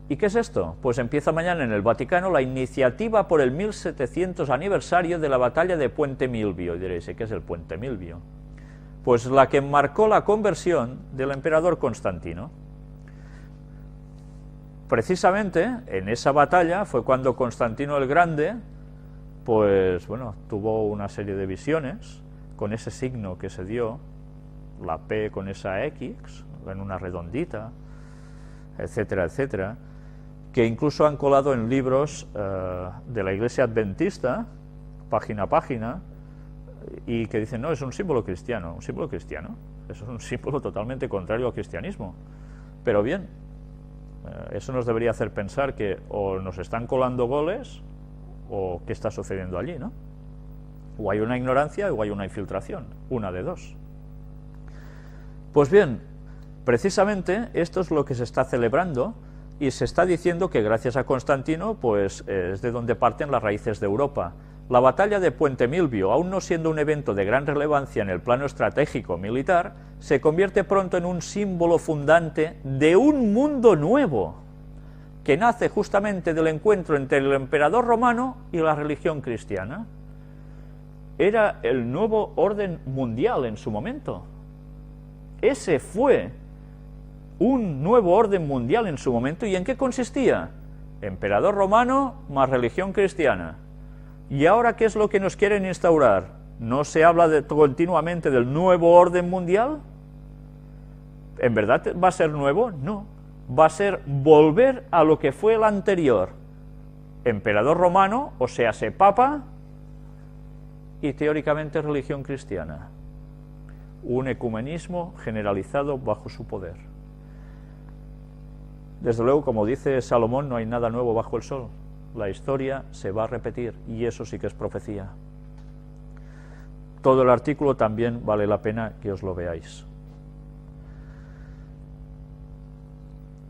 S1: ¿Y qué es esto? Pues empieza mañana en el Vaticano la iniciativa por el 1700 aniversario de la batalla de Puente Milvio. Y diréis, ¿qué es el Puente Milvio? Pues la que marcó la conversión del emperador Constantino. Precisamente en esa batalla fue cuando Constantino el Grande, pues bueno, tuvo una serie de visiones con ese signo que se dio, la P con esa X, en una redondita, etcétera, etcétera, que incluso han colado en libros de la Iglesia Adventista, página a página, y que dicen, no, es un símbolo cristiano. ¿Un símbolo cristiano? Eso es un símbolo totalmente contrario al cristianismo. Pero bien, eso nos debería hacer pensar que o nos están colando goles o qué está sucediendo allí, ¿no? O hay una ignorancia o hay una infiltración, una de dos. Pues bien, precisamente esto es lo que se está celebrando y se está diciendo que gracias a Constantino pues es de donde parten las raíces de Europa. La batalla de Puente Milvio, aún no siendo un evento de gran relevancia en el plano estratégico militar, se convierte pronto en un símbolo fundante de un mundo nuevo, que nace justamente del encuentro entre el emperador romano y la religión cristiana. Era el nuevo orden mundial en su momento. Ese fue un nuevo orden mundial en su momento. ¿Y en qué consistía? Emperador romano más religión cristiana. ¿Y ahora qué es lo que nos quieren instaurar? ¿No se habla continuamente del nuevo orden mundial? ¿En verdad va a ser nuevo? No. Va a ser volver a lo que fue el anterior. Emperador romano, o sea, papa, y teóricamente religión cristiana. Un ecumenismo generalizado bajo su poder. Desde luego, como dice Salomón, no hay nada nuevo bajo el sol. la historia se va a repetir, y eso sí que es profecía. Todo el artículo también vale la pena que os lo veáis.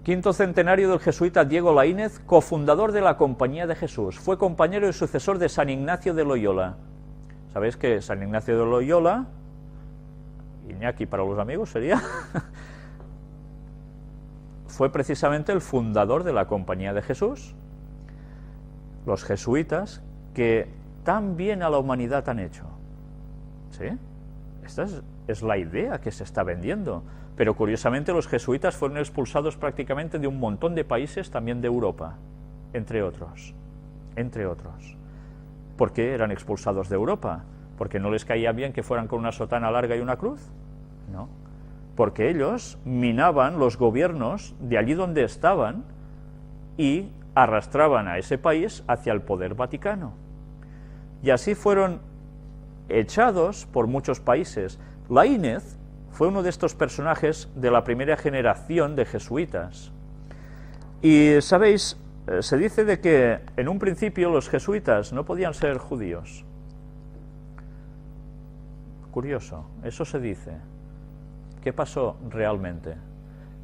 S1: Quinto centenario del jesuita Diego Laínez, cofundador de la Compañía de Jesús. Fue compañero y sucesor de San Ignacio de Loyola. Sabéis que San Ignacio de Loyola, Iñaki para los amigos sería, fue precisamente el fundador de la Compañía de Jesús. Los jesuitas que tan bien a la humanidad han hecho. ¿Sí? Esta es la idea que se está vendiendo. Pero curiosamente los jesuitas fueron expulsados prácticamente de un montón de países, también de Europa, entre otros. ¿Por qué eran expulsados de Europa? ¿Porque no les caía bien que fueran con una sotana larga y una cruz? No. Porque ellos minaban los gobiernos de allí donde estaban y arrastraban a ese país hacia el poder vaticano. Y así fueron echados por muchos países. Laínez fue uno de estos personajes de la primera generación de jesuitas. Y, ¿sabéis? Se dice de que en un principio los jesuitas no podían ser judíos. Curioso, eso se dice. ¿Qué pasó realmente?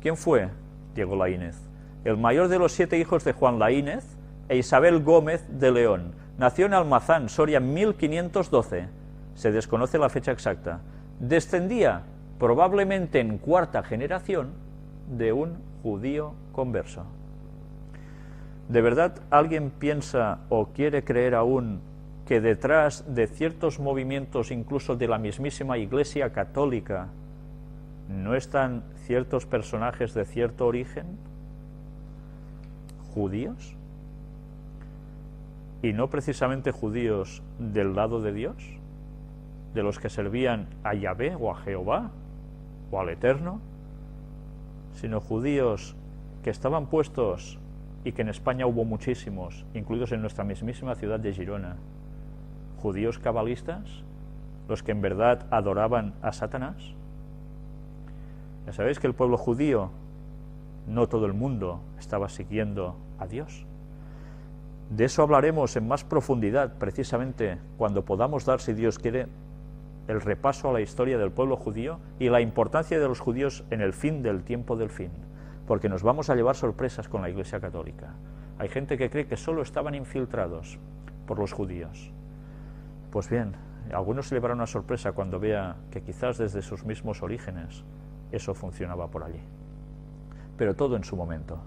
S1: ¿Quién fue Diego Laínez? El mayor de los 7 hijos de Juan Laínez e Isabel Gómez de León. Nació en Almazán, Soria, en 1512. Se desconoce la fecha exacta. Descendía, probablemente en 4ª generación, de un judío converso. ¿De verdad alguien piensa o quiere creer aún que detrás de ciertos movimientos, incluso de la mismísima Iglesia Católica, no están ciertos personajes de cierto origen? ¿Judíos? ¿Y no precisamente judíos del lado de Dios? ¿De los que servían a Yahvé o a Jehová o al Eterno? Sino judíos que estaban puestos, y que en España hubo muchísimos, incluidos en nuestra mismísima ciudad de Girona, judíos cabalistas, los que en verdad adoraban a Satanás. Ya sabéis que el pueblo judío, no todo el mundo estaba siguiendo a Dios. De eso hablaremos en más profundidad, precisamente cuando podamos dar, si Dios quiere, el repaso a la historia del pueblo judío y la importancia de los judíos en el fin del tiempo del fin, porque nos vamos a llevar sorpresas con la Iglesia Católica. Hay gente que cree que solo estaban infiltrados por los judíos. Pues bien, a algunos se llevará una sorpresa cuando vea que quizás desde sus mismos orígenes eso funcionaba por allí. Pero todo en su momento.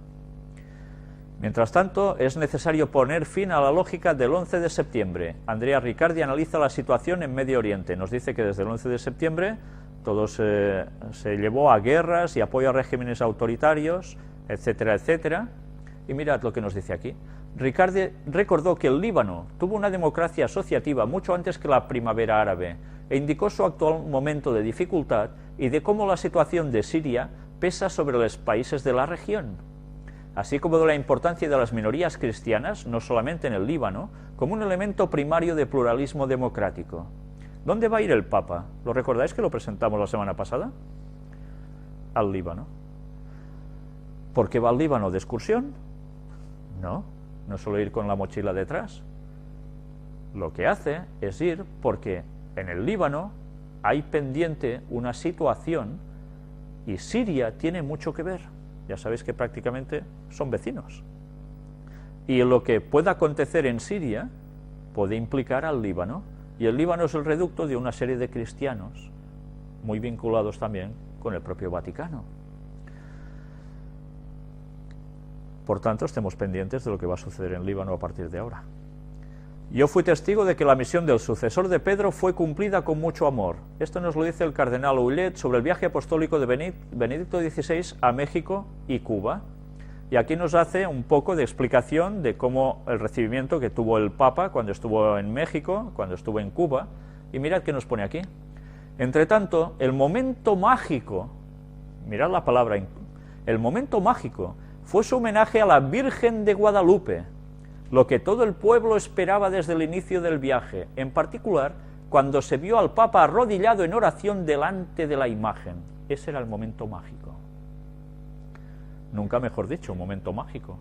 S1: Mientras tanto, es necesario poner fin a la lógica del 11 de septiembre. Andrea Riccardi analiza la situación en Medio Oriente. Nos dice que desde el 11 de septiembre todo se llevó a guerras y apoyo a regímenes autoritarios, etcétera, etcétera. Y mirad lo que nos dice aquí. Riccardi recordó que el Líbano tuvo una democracia asociativa mucho antes que la primavera árabe e indicó su actual momento de dificultad y de cómo la situación de Siria pesa sobre los países de la región, así como de la importancia de las minorías cristianas, no solamente en el Líbano, como un elemento primario de pluralismo democrático. ¿Dónde va a ir el Papa? ¿Lo recordáis que lo presentamos la semana pasada? Al Líbano. ¿Por qué va al Líbano? ¿De excursión? No, no suele ir con la mochila detrás. Lo que hace es ir porque en el Líbano hay pendiente una situación y Siria tiene mucho que ver. Ya sabéis que prácticamente son vecinos. Y lo que pueda acontecer en Siria puede implicar al Líbano, y el Líbano es el reducto de una serie de cristianos, muy vinculados también con el propio Vaticano. Por tanto, estemos pendientes de lo que va a suceder en Líbano a partir de ahora. Yo fui testigo de que la misión del sucesor de Pedro fue cumplida con mucho amor. Esto nos lo dice el cardenal Ouellet sobre el viaje apostólico de Benedicto XVI a México y Cuba. Y aquí nos hace un poco de explicación de cómo el recibimiento que tuvo el Papa cuando estuvo en México, cuando estuvo en Cuba. Y mirad qué nos pone aquí. Entre tanto, el momento mágico, mirad la palabra, el momento mágico fue su homenaje a la Virgen de Guadalupe, lo que todo el pueblo esperaba desde el inicio del viaje, en particular cuando se vio al Papa arrodillado en oración delante de la imagen. Ese era el momento mágico. Nunca mejor dicho, un momento mágico.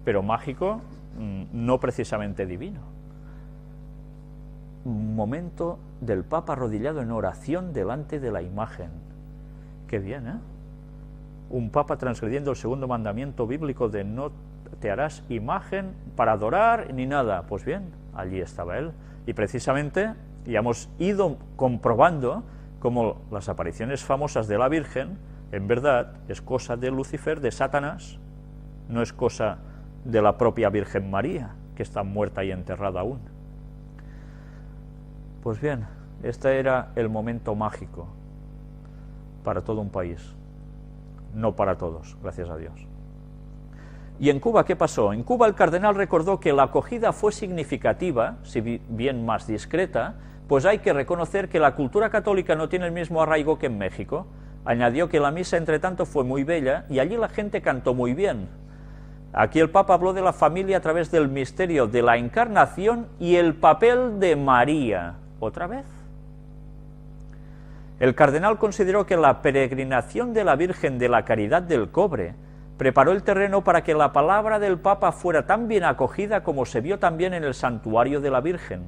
S1: Pero mágico no precisamente divino. Un momento del Papa arrodillado en oración delante de la imagen. Qué bien, ¿eh? Un Papa transgrediendo el segundo mandamiento bíblico de no te harás imagen para adorar ni nada. Pues bien, allí estaba él. Y precisamente ya hemos ido comprobando cómo las apariciones famosas de la Virgen, en verdad, es cosa de Lucifer, de Satanás, no es cosa de la propia Virgen María, que está muerta y enterrada aún. Pues bien, este era el momento mágico para todo un país, no para todos, gracias a Dios. ¿Y en Cuba qué pasó? En Cuba el cardenal recordó que la acogida fue significativa, si bien más discreta, pues hay que reconocer que la cultura católica no tiene el mismo arraigo que en México. Añadió que la misa, entre tanto, fue muy bella y allí la gente cantó muy bien. Aquí el Papa habló de la familia a través del misterio de la Encarnación y el papel de María. ¿Otra vez? El cardenal consideró que la peregrinación de la Virgen de la Caridad del Cobre preparó el terreno para que la palabra del Papa fuera tan bien acogida como se vio también en el santuario de la Virgen.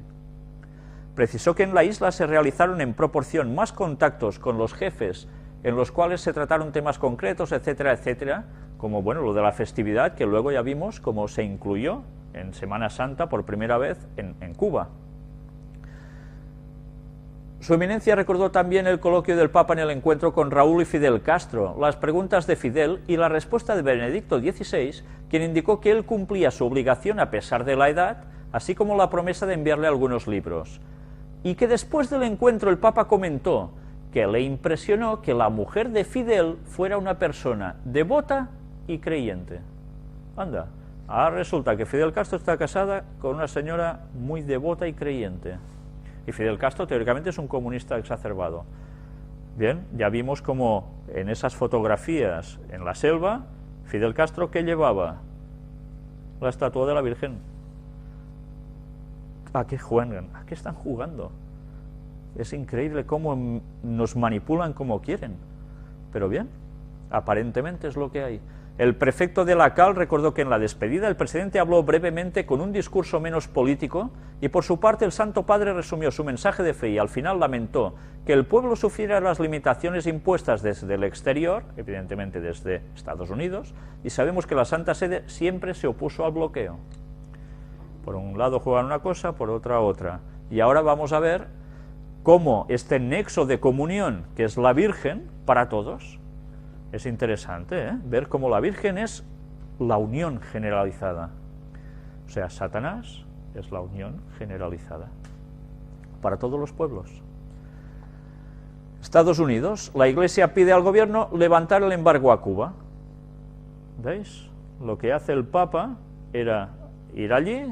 S1: Precisó que en la isla se realizaron en proporción más contactos con los jefes, en los cuales se trataron temas concretos, etcétera, etcétera, como bueno, lo de la festividad, que luego ya vimos cómo se incluyó en Semana Santa por primera vez en Cuba. Su eminencia recordó también el coloquio del Papa en el encuentro con Raúl y Fidel Castro, las preguntas de Fidel y la respuesta de Benedicto XVI, quien indicó que él cumplía su obligación a pesar de la edad, así como la promesa de enviarle algunos libros. Y que después del encuentro el Papa comentó que le impresionó que la mujer de Fidel fuera una persona devota y creyente. Anda, resulta que Fidel Castro está casada con una señora muy devota y creyente. Y Fidel Castro teóricamente es un comunista exacerbado. Bien, ya vimos cómo en esas fotografías en la selva, Fidel Castro, ¿qué llevaba? La estatua de la Virgen. ¿A qué juegan? ¿A qué están jugando? Es increíble cómo nos manipulan como quieren. Pero bien, aparentemente es lo que hay. El prefecto de la CAL recordó que en la despedida el presidente habló brevemente con un discurso menos político y por su parte el Santo Padre resumió su mensaje de fe y al final lamentó que el pueblo sufriera las limitaciones impuestas desde el exterior, evidentemente desde Estados Unidos, y sabemos que la Santa Sede siempre se opuso al bloqueo. Por un lado juegan una cosa, por otra. Y ahora vamos a ver cómo este nexo de comunión, que es la Virgen, para todos, es interesante, ver cómo la Virgen es la unión generalizada. O sea, Satanás es la unión generalizada para todos los pueblos. Estados Unidos, la Iglesia pide al gobierno levantar el embargo a Cuba. ¿Veis? Lo que hace el Papa era ir allí,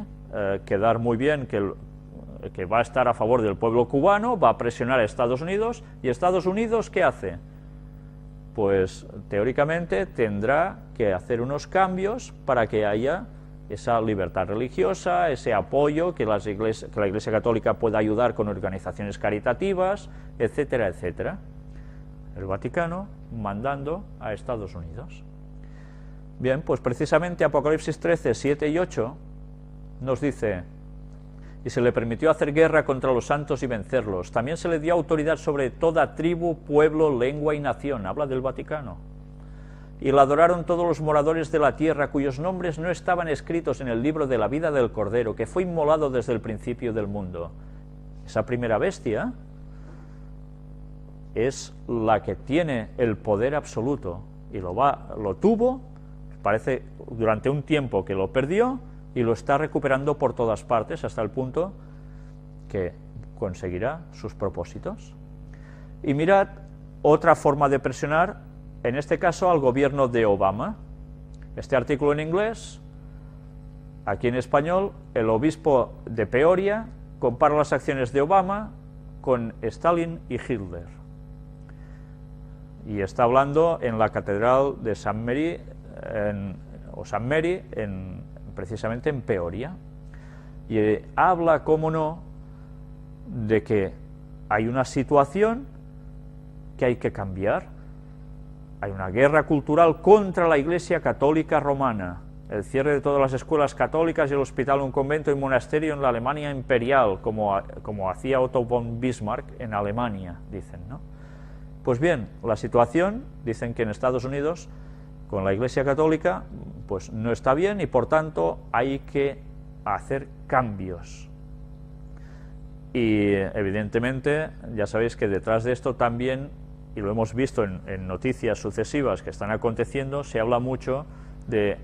S1: quedar muy bien que va a estar a favor del pueblo cubano, va a presionar a Estados Unidos, y Estados Unidos, ¿qué hace? Pues teóricamente tendrá que hacer unos cambios para que haya esa libertad religiosa, ese apoyo, que la Iglesia Católica pueda ayudar con organizaciones caritativas, etcétera, etcétera. El Vaticano mandando a Estados Unidos. Bien, pues precisamente Apocalipsis 13, 7 y 8 nos dice: y se le permitió hacer guerra contra los santos y vencerlos. También se le dio autoridad sobre toda tribu, pueblo, lengua y nación. Habla del Vaticano. Y la adoraron todos los moradores de la tierra, cuyos nombres no estaban escritos en el libro de la vida del Cordero, que fue inmolado desde el principio del mundo. Esa primera bestia es la que tiene el poder absoluto, y lo tuvo, parece durante un tiempo que lo perdió, y lo está recuperando por todas partes hasta el punto que conseguirá sus propósitos. Y mirad otra forma de presionar, en este caso al gobierno de Obama. Este artículo en inglés, aquí en español, el obispo de Peoria compara las acciones de Obama con Stalin y Hitler. Y está hablando en la catedral de San Mary, precisamente en Peoria, y habla, cómo no, de que hay una situación que hay que cambiar. Hay una guerra cultural contra la Iglesia Católica Romana, el cierre de todas las escuelas católicas y el hospital, un convento y un monasterio en la Alemania imperial, como hacía Otto von Bismarck en Alemania, dicen, ¿no? Pues bien, la situación, dicen que en Estados Unidos, con la Iglesia Católica, pues no está bien y por tanto hay que hacer cambios. Y evidentemente, ya sabéis que detrás de esto también, y lo hemos visto en noticias sucesivas que están aconteciendo, se habla mucho de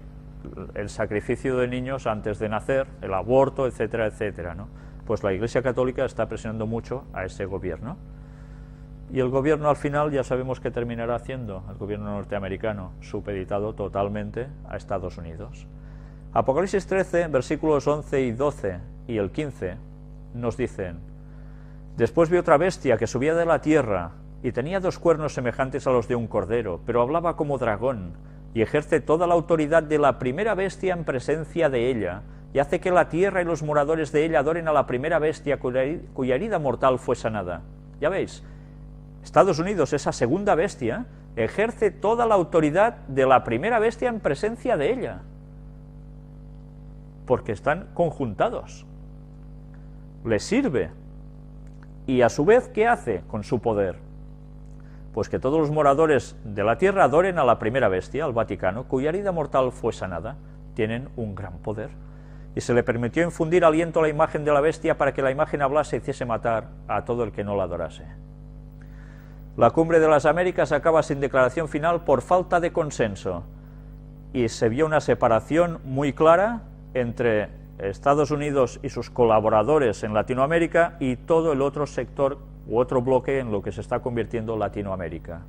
S1: el sacrificio de niños antes de nacer, el aborto, etcétera, etcétera, ¿no? Pues la Iglesia Católica está presionando mucho a ese gobierno. Y el gobierno al final ya sabemos qué terminará haciendo, el gobierno norteamericano, supeditado totalmente a Estados Unidos. Apocalipsis 13, versículos 11 y 12 y el 15, nos dicen: después vi otra bestia que subía de la tierra, y tenía 2 cuernos semejantes a los de un cordero, pero hablaba como dragón, y ejerce toda la autoridad de la primera bestia en presencia de ella, y hace que la tierra y los moradores de ella adoren a la primera bestia cuya herida mortal fue sanada. Ya veis, Estados Unidos, esa segunda bestia, ejerce toda la autoridad de la primera bestia en presencia de ella, porque están conjuntados. Le sirve. Y a su vez, ¿qué hace con su poder? Pues que todos los moradores de la tierra adoren a la primera bestia, al Vaticano, cuya herida mortal fue sanada. Tienen un gran poder. Y se le permitió infundir aliento a la imagen de la bestia para que la imagen hablase y hiciese matar a todo el que no la adorase. La cumbre de las Américas acaba sin declaración final por falta de consenso. Y se vio una separación muy clara entre Estados Unidos y sus colaboradores en Latinoamérica y todo el otro sector u otro bloque en lo que se está convirtiendo Latinoamérica.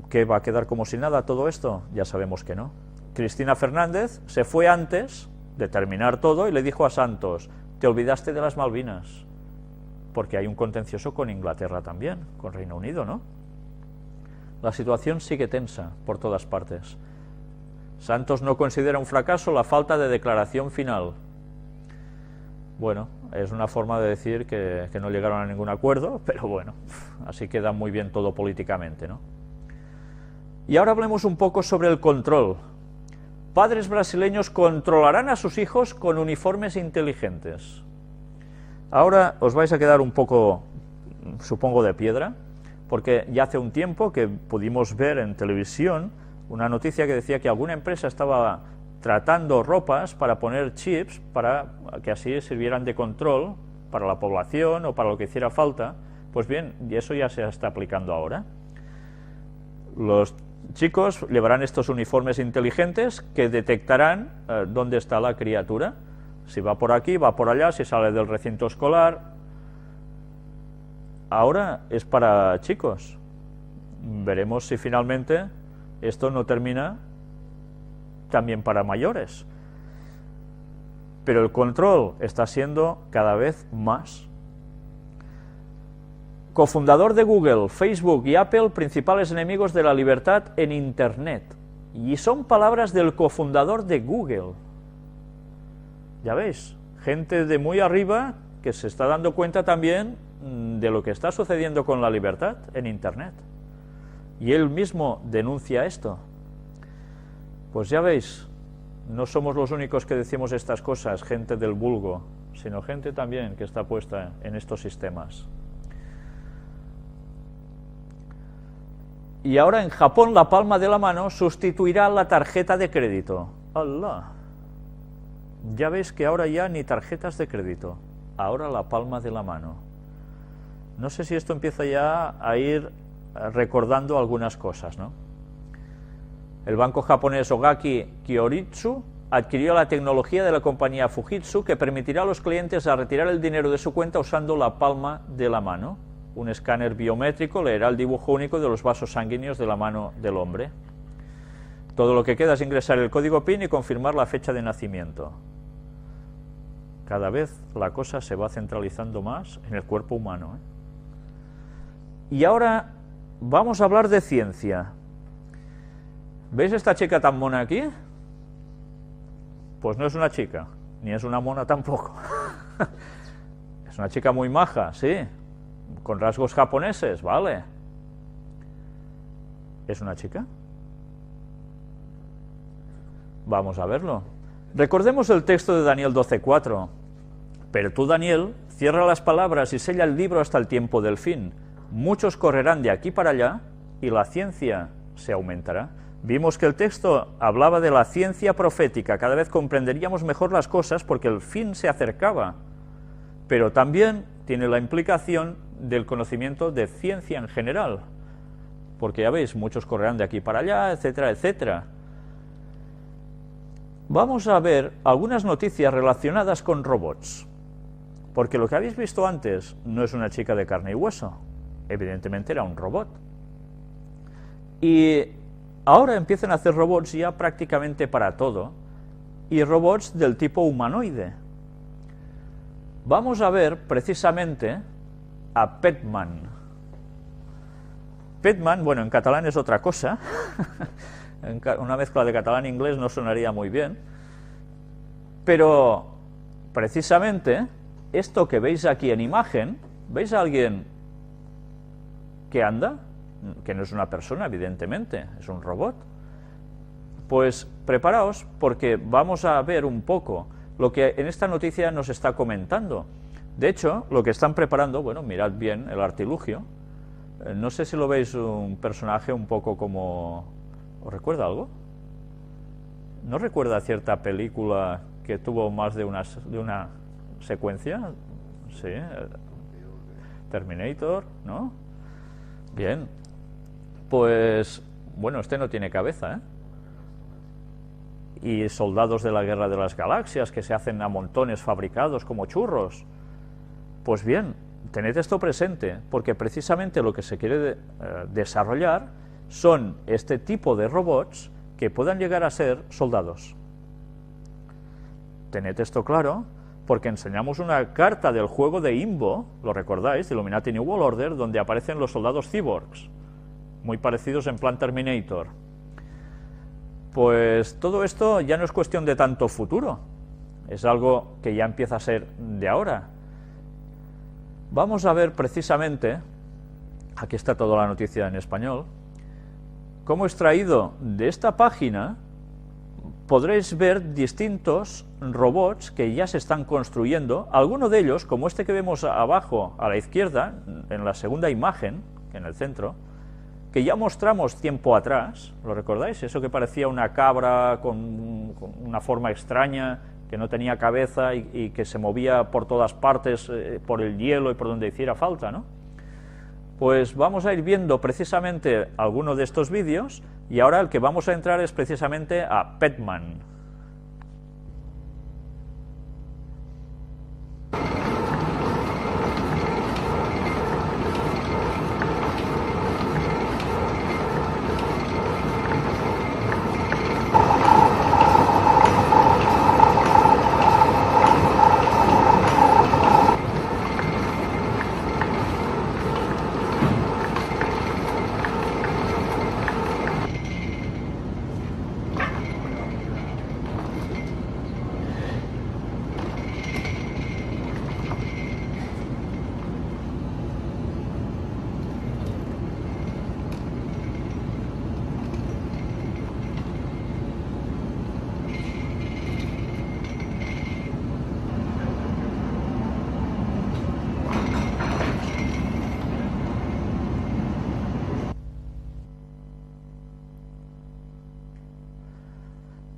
S1: ¿Qué va a quedar como si nada todo esto? Ya sabemos que no. Cristina Fernández se fue antes de terminar todo y le dijo a Santos: te olvidaste de las Malvinas, porque hay un contencioso con Inglaterra también, con Reino Unido, ¿no? La situación sigue tensa por todas partes. Santos no considera un fracaso la falta de declaración final. Bueno, es una forma de decir que no llegaron a ningún acuerdo, pero bueno, así queda muy bien todo políticamente, ¿no? Y ahora hablemos un poco sobre el control. Padres brasileños controlarán a sus hijos con uniformes inteligentes. Ahora os vais a quedar un poco, supongo, de piedra, porque ya hace un tiempo que pudimos ver en televisión una noticia que decía que alguna empresa estaba tratando ropas para poner chips para que así sirvieran de control para la población o para lo que hiciera falta. Pues bien, y eso ya se está aplicando ahora. Los chicos llevarán estos uniformes inteligentes que detectarán dónde está la criatura, si va por aquí, va por allá, si sale del recinto escolar. Ahora es para chicos. Veremos si finalmente esto no termina también para mayores. Pero el control está siendo cada vez más. Cofundador de Google, Facebook y Apple, principales enemigos de la libertad en Internet. Y son palabras del cofundador de Google. Ya veis, gente de muy arriba que se está dando cuenta también de lo que está sucediendo con la libertad en Internet. Y él mismo denuncia esto. Pues ya veis, no somos los únicos que decimos estas cosas, gente del vulgo, sino gente también que está puesta en estos sistemas. Y ahora en Japón la palma de la mano sustituirá la tarjeta de crédito. ¡Allah! Ya veis que ahora ya ni tarjetas de crédito, ahora la palma de la mano. No sé si esto empieza ya a ir recordando algunas cosas, ¿no? El banco japonés Ogaki Kyoritsu adquirió la tecnología de la compañía Fujitsu que permitirá a los clientes a retirar el dinero de su cuenta usando la palma de la mano. Un escáner biométrico leerá el dibujo único de los vasos sanguíneos de la mano del hombre. Todo lo que queda es ingresar el código PIN y confirmar la fecha de nacimiento. Cada vez la cosa se va centralizando más en el cuerpo humano, ¿eh? Y ahora vamos a hablar de ciencia. ¿Veis esta chica tan mona aquí? Pues no es una chica, ni es una mona tampoco. Es una chica muy maja, sí, con rasgos japoneses, vale. ¿Es una chica? Vamos a verlo. Recordemos el texto de Daniel 12:4. Pero tú, Daniel, cierra las palabras y sella el libro hasta el tiempo del fin. Muchos correrán de aquí para allá y la ciencia se aumentará. Vimos que el texto hablaba de la ciencia profética, cada vez comprenderíamos mejor las cosas porque el fin se acercaba, pero también tiene la implicación del conocimiento de ciencia en general, porque ya veis, muchos correrán de aquí para allá, etcétera, etcétera. Vamos a ver algunas noticias relacionadas con robots, porque lo que habéis visto antes no es una chica de carne y hueso, evidentemente era un robot. Y ahora empiezan a hacer robots ya prácticamente para todo, y robots del tipo humanoide. Vamos a ver precisamente a Petman. Petman, bueno, en catalán es otra cosa, una mezcla de catalán e inglés no sonaría muy bien, pero precisamente esto que veis aquí en imagen, ¿veis a alguien que anda? Que no es una persona, evidentemente, es un robot. Pues preparaos porque vamos a ver un poco lo que en esta noticia nos está comentando. De hecho, lo que están preparando, bueno, mirad bien el artilugio. No sé si lo veis un personaje un poco como... ¿Os recuerda algo? ¿No recuerda cierta película que tuvo más de una secuencia? Sí, Terminator, ¿no? Bien. Pues, bueno, este no tiene cabeza, ¿eh? Y soldados de la Guerra de las Galaxias que se hacen a montones fabricados como churros. Pues bien, tened esto presente, porque precisamente lo que se quiere desarrollar son este tipo de robots que puedan llegar a ser soldados. Tened esto claro, porque enseñamos una carta del juego de Imbo, lo recordáis, de Illuminati New World Order, donde aparecen los soldados cyborgs, muy parecidos en plan Terminator. Pues todo esto ya no es cuestión de tanto futuro, es algo que ya empieza a ser de ahora. Vamos a ver precisamente, aquí está toda la noticia en español, cómo extraído de esta página podréis ver distintos robots que ya se están construyendo, algunos de ellos, como este que vemos abajo a la izquierda, en la segunda imagen, en el centro, que ya mostramos tiempo atrás, ¿lo recordáis? Eso que parecía una cabra con una forma extraña, que no tenía cabeza y que se movía por todas partes, por el hielo y por donde hiciera falta, ¿no? Pues vamos a ir viendo precisamente algunos de estos vídeos, y ahora el que vamos a entrar es precisamente a Petman.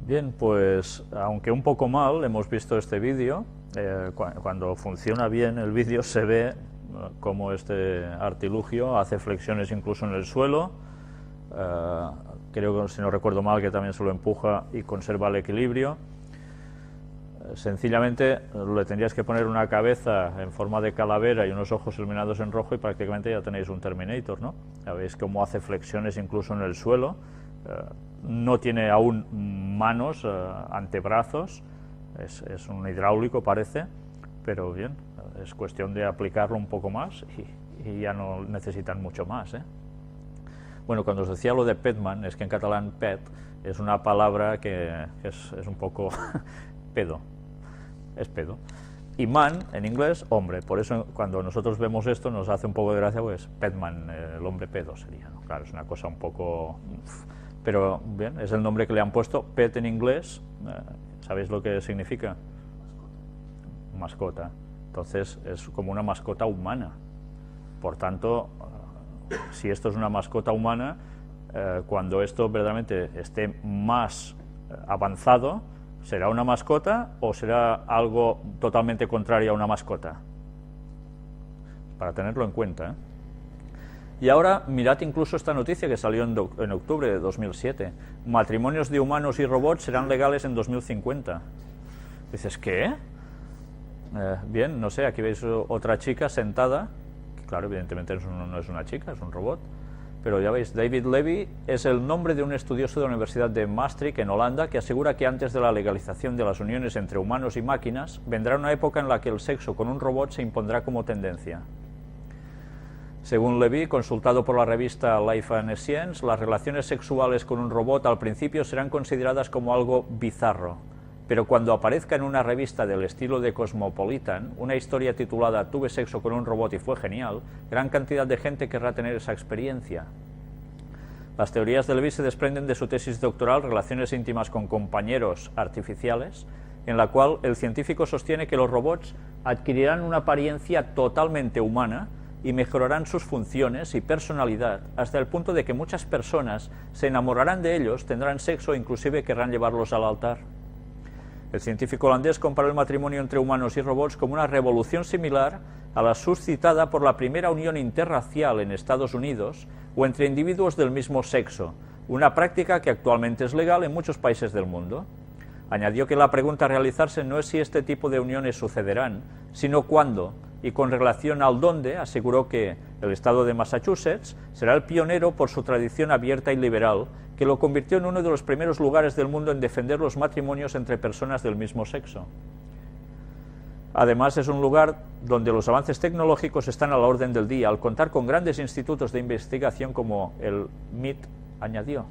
S1: Bien, pues aunque un poco mal hemos visto este vídeo, cuando funciona bien el vídeo se ve cómo este artilugio hace flexiones incluso en el suelo, creo que si no recuerdo mal que también se lo empuja y conserva el equilibrio. Sencillamente le tendrías que poner una cabeza en forma de calavera y unos ojos iluminados en rojo y prácticamente ya tenéis un Terminator, ¿no? Ya veis cómo hace flexiones incluso en el suelo. No tiene aún manos, antebrazos, es un hidráulico parece, pero bien, es cuestión de aplicarlo un poco más y ya no necesitan mucho más, ¿eh? Bueno, cuando os decía lo de Petman, es que en catalán pet es una palabra que es un poco pedo, es pedo. Y man, en inglés, hombre, por eso cuando nosotros vemos esto nos hace un poco de gracia, pues Petman, el hombre pedo sería, ¿no? Claro, es una cosa un poco pero bien, es el nombre que le han puesto. Pet en inglés, ¿sabéis lo que significa? Mascota. Entonces es como una mascota humana. Por tanto, si esto es una mascota humana, cuando esto verdaderamente esté más avanzado, ¿será una mascota o será algo totalmente contrario a una mascota? Para tenerlo en cuenta, ¿eh? Y ahora mirad incluso esta noticia que salió en octubre de 2007. Matrimonios de humanos y robots serán legales en 2050. Dices, ¿qué? Bien, no sé, aquí veis otra chica sentada, que claro, evidentemente no es una chica, es un robot, pero ya veis, David Levy es el nombre de un estudioso de la Universidad de Maastricht en Holanda que asegura que antes de la legalización de las uniones entre humanos y máquinas vendrá una época en la que el sexo con un robot se impondrá como tendencia. Según Levy, consultado por la revista Life and Science, las relaciones sexuales con un robot al principio serán consideradas como algo bizarro, pero cuando aparezca en una revista del estilo de Cosmopolitan una historia titulada «Tuve sexo con un robot y fue genial», gran cantidad de gente querrá tener esa experiencia. Las teorías de Levy se desprenden de su tesis doctoral «Relaciones íntimas con compañeros artificiales», en la cual el científico sostiene que los robots adquirirán una apariencia totalmente humana y mejorarán sus funciones y personalidad hasta el punto de que muchas personas se enamorarán de ellos, tendrán sexo e inclusive querrán llevarlos al altar. El científico holandés comparó el matrimonio entre humanos y robots como una revolución similar a la suscitada por la primera unión interracial en Estados Unidos o entre individuos del mismo sexo, una práctica que actualmente es legal en muchos países del mundo. Añadió que la pregunta a realizarse no es si este tipo de uniones sucederán, sino cuándo, y con relación al dónde, aseguró que el estado de Massachusetts será el pionero por su tradición abierta y liberal, que lo convirtió en uno de los primeros lugares del mundo en defender los matrimonios entre personas del mismo sexo. Además, es un lugar donde los avances tecnológicos están a la orden del día, al contar con grandes institutos de investigación como el MIT, añadió.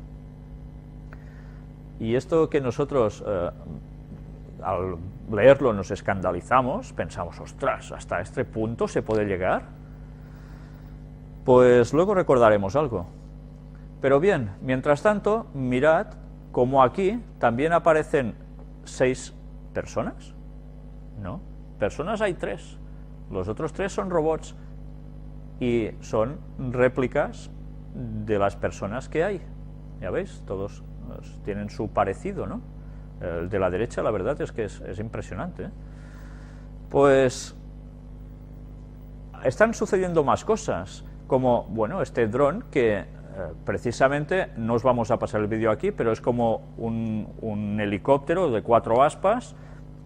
S1: Y esto que nosotros, al leerlo, nos escandalizamos, pensamos, ostras, ¿hasta este punto se puede llegar? Pues luego recordaremos algo. Pero bien, mientras tanto, mirad cómo aquí también aparecen 6 personas. ¿No? Personas hay 3. Los otros 3 son robots y son réplicas de las personas que hay. Ya veis, todos tienen su parecido, ¿no? El de la derecha, la verdad es que es impresionante, ¿eh? Pues están sucediendo más cosas, como, bueno, este dron que precisamente, no os vamos a pasar el vídeo aquí, pero es como un helicóptero de 4 aspas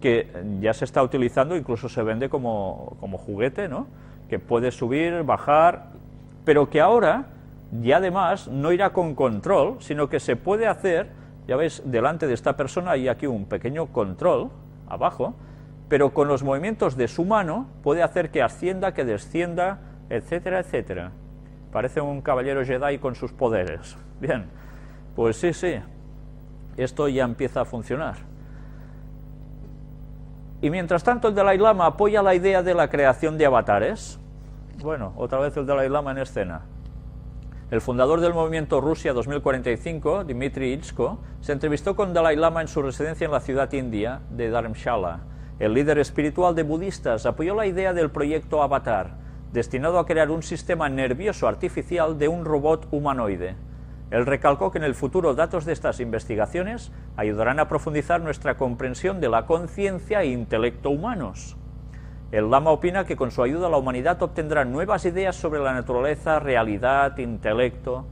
S1: que ya se está utilizando, incluso se vende como juguete, ¿no? Que puede subir, bajar, pero que ahora ya además no irá con control, sino que se puede hacer, ya veis, delante de esta persona hay aquí un pequeño control, abajo, pero con los movimientos de su mano puede hacer que ascienda, que descienda, etcétera, etcétera. Parece un caballero Jedi con sus poderes. Bien, pues sí, esto ya empieza a funcionar. Y mientras tanto el Dalai Lama apoya la idea de la creación de avatares. Bueno, otra vez el Dalai Lama en escena. El fundador del movimiento Rusia 2045, Dmitry Itsko, se entrevistó con Dalai Lama en su residencia en la ciudad india de Dharamshala. El líder espiritual de budistas apoyó la idea del proyecto Avatar, destinado a crear un sistema nervioso artificial de un robot humanoide. Él recalcó que en el futuro datos de estas investigaciones ayudarán a profundizar nuestra comprensión de la conciencia e intelecto humanos. El Lama opina que con su ayuda la humanidad obtendrá nuevas ideas sobre la naturaleza, realidad, intelecto.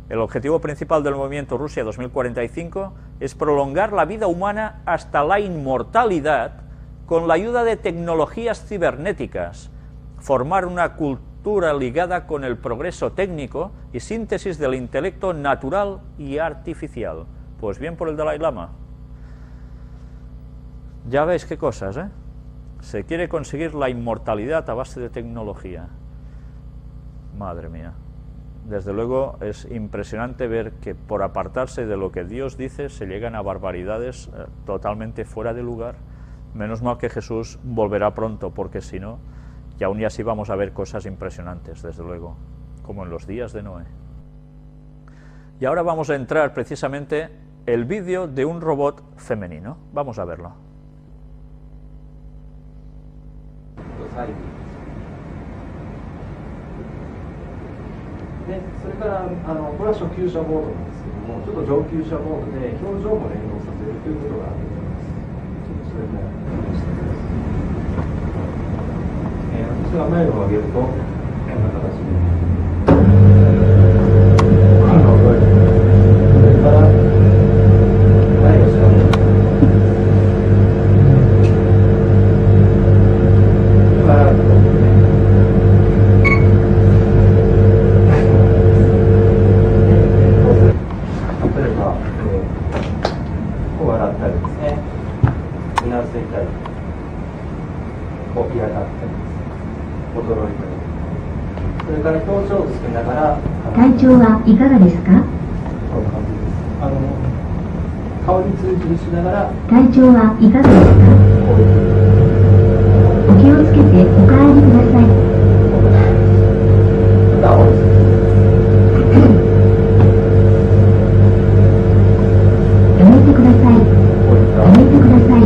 S1: El objetivo principal del movimiento Rusia 2045 es prolongar la vida humana hasta la inmortalidad con la ayuda de tecnologías cibernéticas, formar una cultura ligada con el progreso técnico y síntesis del intelecto natural y artificial. Pues bien por el Dalai Lama. Ya veis qué cosas, ¿eh? Se quiere conseguir la inmortalidad a base de tecnología. Madre mía. Desde luego es impresionante ver que por apartarse de lo que Dios dice se llegan a barbaridades totalmente fuera de lugar. Menos mal que Jesús volverá pronto, porque si no, y aún y así vamos a ver cosas impresionantes, desde luego, como en los días de Noé. Y ahora vamos a entrar precisamente el vídeo de un robot femenino. Vamos a verlo.
S2: でそれからこれは初級者モードなんですけども、ちょっと上級者モードで表情も連動させるということがあると思います。ちょっとそれもしてください。私が前を上げるとこんな形で動いてください。それから前を下に笑うと嫌がったり驚いたり、それから表情をつけながら
S3: 体調はいかがですか？
S2: そういう感じです。顔に通じしながら
S3: 体調はいかがですか？お気をつけてお帰りください。
S2: 青です。
S3: やめてください。やめてください。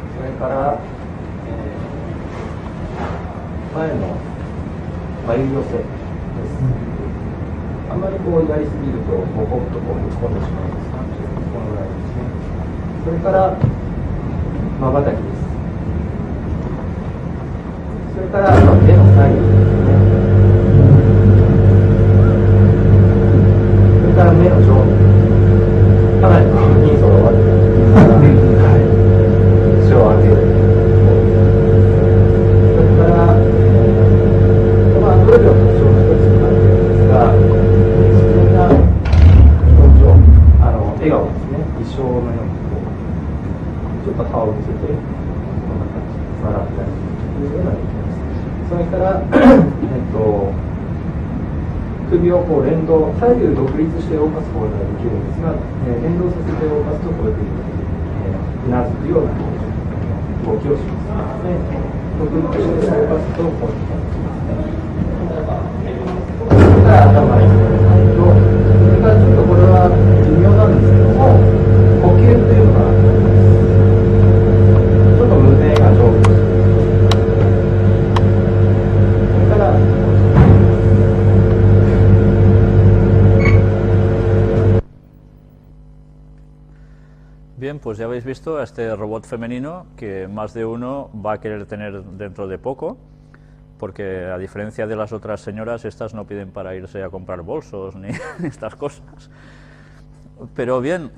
S2: それから前の眉寄せです。あんまりやりすぎるとボコッと突っ込んでしまいます。このぐらいですね。それから瞬きです。それから目の左右ですね。それから目の上下、かなり人相が悪くなってきますから、口を開ける。それからどれが特徴の一つになっているんですが、自然な表情、笑顔ですね、微笑のようにちょっと歯を見せて、こんな感じで笑ったりというようなできます。それから首を連動、左右独立して動かすことができるんですが、連動させて動かすとこういうふうにうなずくような動きをします。独立して動かすとこういう感じですね。それから頭に入れると、それからちょっとこれは微妙なんですけども、呼吸というのがちょっと胸が上下してそれから
S1: Bien, pues ya habéis visto a este robot femenino que más de uno va a querer tener dentro de poco, porque a diferencia de las otras señoras, estas no piden para irse a comprar bolsos ni estas cosas. Pero bien,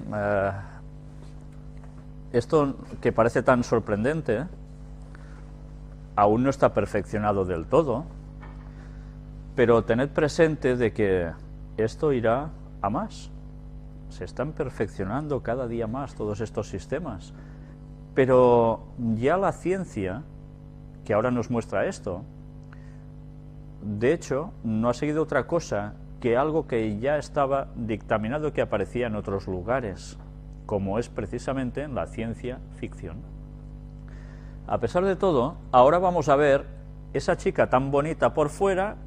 S1: esto que parece tan sorprendente aún no está perfeccionado del todo, pero tened presente de que esto irá a más. Se están perfeccionando cada día más todos estos sistemas, pero ya la ciencia, que ahora nos muestra esto, de hecho, no ha seguido otra cosa que algo que ya estaba dictaminado que aparecía en otros lugares, como es precisamente en la ciencia ficción. A pesar de todo, ahora vamos a ver esa chica tan bonita por fuera,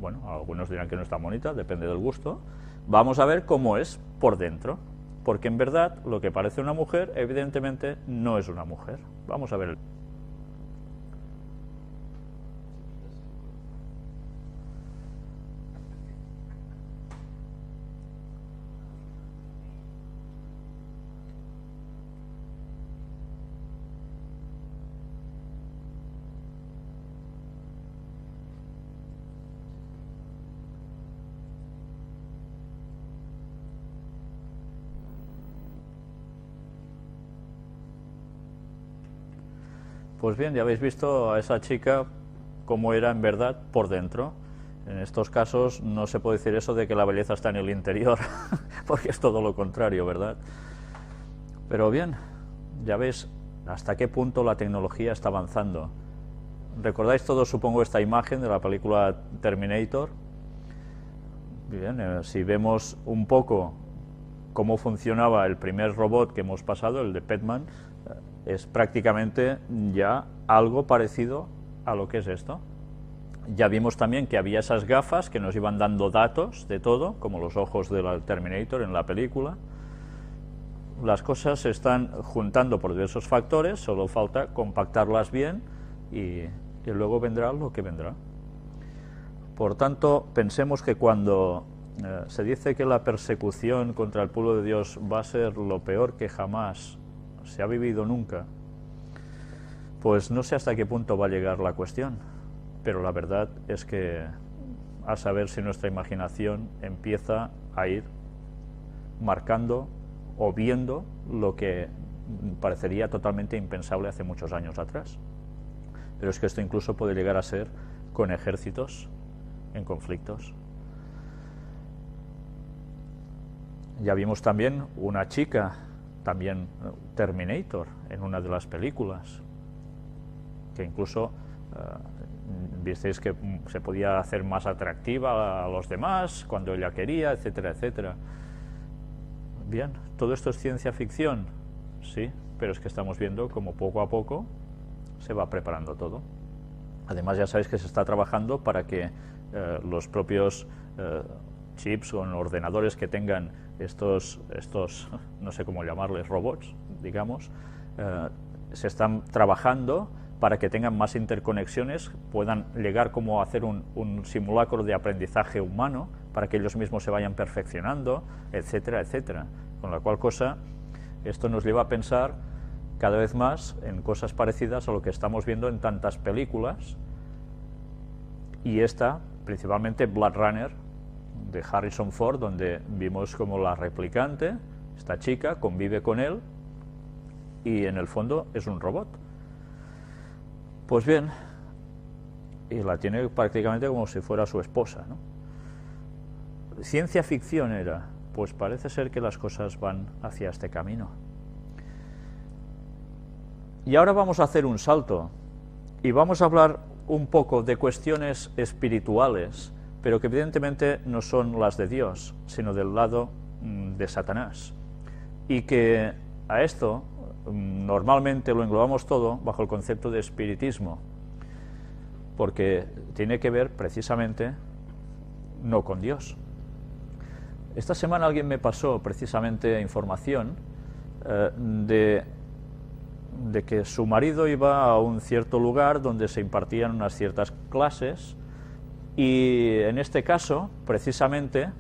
S1: bueno, algunos dirán que no es tan bonita, depende del gusto, vamos a ver cómo es por dentro, porque en verdad lo que parece una mujer, evidentemente no es una mujer. Vamos a ver. Pues bien, ya habéis visto a esa chica cómo era en verdad por dentro. En estos casos no se puede decir eso de que la belleza está en el interior, porque es todo lo contrario, ¿verdad? Pero bien, ya veis hasta qué punto la tecnología está avanzando. ¿Recordáis todos, supongo, esta imagen de la película Terminator? Bien, si vemos un poco cómo funcionaba el primer robot que hemos pasado, el de Petman, es prácticamente ya algo parecido a lo que es esto. Ya vimos también que había esas gafas que nos iban dando datos de todo, como los ojos del Terminator en la película. Las cosas se están juntando por diversos factores, solo falta compactarlas bien y luego vendrá lo que vendrá. Por tanto, pensemos que cuando se dice que la persecución contra el pueblo de Dios va a ser lo peor que jamás se ha vivido nunca, pues no sé hasta qué punto va a llegar la cuestión, pero la verdad es que a saber si nuestra imaginación empieza a ir marcando o viendo lo que parecería totalmente impensable hace muchos años atrás. Pero es que esto incluso puede llegar a ser con ejércitos en conflictos. Ya vimos también una chica, también Terminator, en una de las películas, que incluso visteis que se podía hacer más atractiva a los demás cuando ella quería, etcétera, etcétera. Bien, ¿todo esto es ciencia ficción? Sí, pero es que estamos viendo como poco a poco se va preparando todo. Además ya sabéis que se está trabajando para que los propios chips o ordenadores que tengan estos no sé cómo llamarles, robots, digamos, se están trabajando para que tengan más interconexiones, puedan llegar como a hacer un simulacro de aprendizaje humano, para que ellos mismos se vayan perfeccionando, etcétera, etcétera. Con la cual cosa, esto nos lleva a pensar cada vez más en cosas parecidas a lo que estamos viendo en tantas películas, y esta, principalmente Blade Runner, de Harrison Ford, donde vimos como la replicante, esta chica, convive con él, y en el fondo es un robot. Pues bien, y la tiene prácticamente como si fuera su esposa, ¿no? ¿Ciencia ficción era? Pues parece ser que las cosas van hacia este camino. Y ahora vamos a hacer un salto y vamos a hablar un poco de cuestiones espirituales, pero que evidentemente no son las de Dios, sino del lado de Satanás. Y que a esto normalmente lo englobamos todo bajo el concepto de espiritismo, porque tiene que ver precisamente no con Dios. Esta semana alguien me pasó precisamente información de que su marido iba a un cierto lugar donde se impartían unas ciertas clases, y en este caso, precisamente,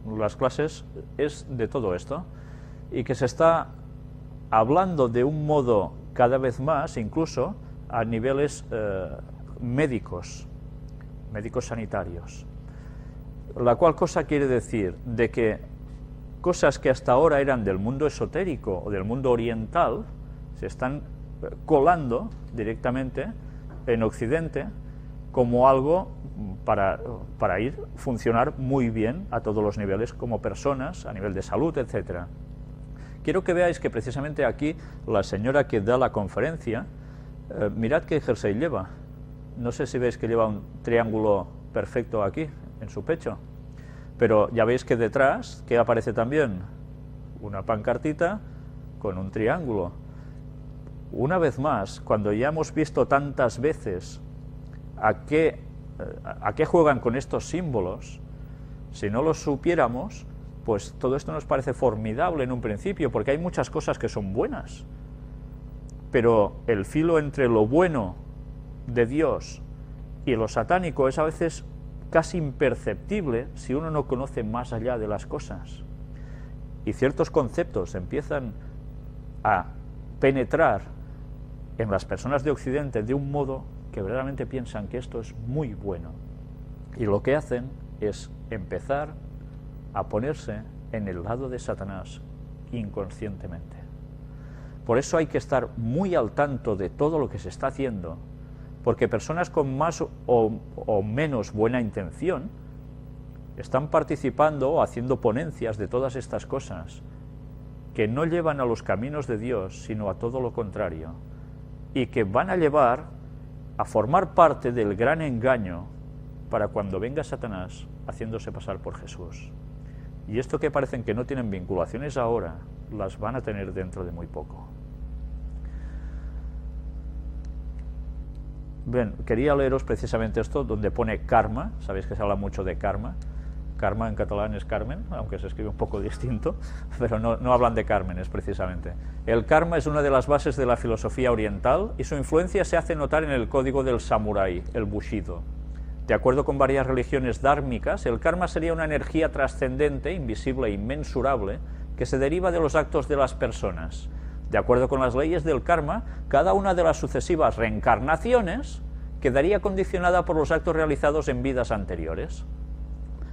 S1: las clases es de todo esto, y que se está hablando de un modo cada vez más, incluso a niveles médicos sanitarios. La cual cosa quiere decir de que cosas que hasta ahora eran del mundo esotérico o del mundo oriental se están colando directamente en Occidente como algo para ir funcionar muy bien a todos los niveles como personas, a nivel de salud, etcétera. Quiero que veáis que precisamente aquí la señora que da la conferencia, mirad qué jersey lleva. No sé si veis que lleva un triángulo perfecto aquí, en su pecho, pero ya veis que detrás, ¿qué aparece también? Una pancartita con un triángulo. Una vez más, cuando ya hemos visto tantas veces a qué juegan con estos símbolos, si no los supiéramos, pues todo esto nos parece formidable en un principio, porque hay muchas cosas que son buenas, pero el filo entre lo bueno de Dios y lo satánico es a veces casi imperceptible si uno no conoce más allá de las cosas. Y ciertos conceptos empiezan a penetrar en las personas de Occidente de un modo que verdaderamente piensan que esto es muy bueno. Y lo que hacen es empezar a ponerse en el lado de Satanás inconscientemente. Por eso hay que estar muy al tanto de todo lo que se está haciendo, porque personas con más o menos buena intención están participando o haciendo ponencias de todas estas cosas que no llevan a los caminos de Dios, sino a todo lo contrario, y que van a llevar a formar parte del gran engaño para cuando venga Satanás haciéndose pasar por Jesús. Y esto que parecen que no tienen vinculaciones ahora, las van a tener dentro de muy poco. Bien, quería leeros precisamente esto, donde pone karma. Sabéis que se habla mucho de karma. Karma en catalán es Carmen, aunque se escribe un poco distinto, pero no hablan de cármenes precisamente. El karma es una de las bases de la filosofía oriental y su influencia se hace notar en el código del samurái, el bushido. De acuerdo con varias religiones dármicas, el karma sería una energía trascendente, invisible e inmensurable, que se deriva de los actos de las personas. De acuerdo con las leyes del karma, cada una de las sucesivas reencarnaciones quedaría condicionada por los actos realizados en vidas anteriores.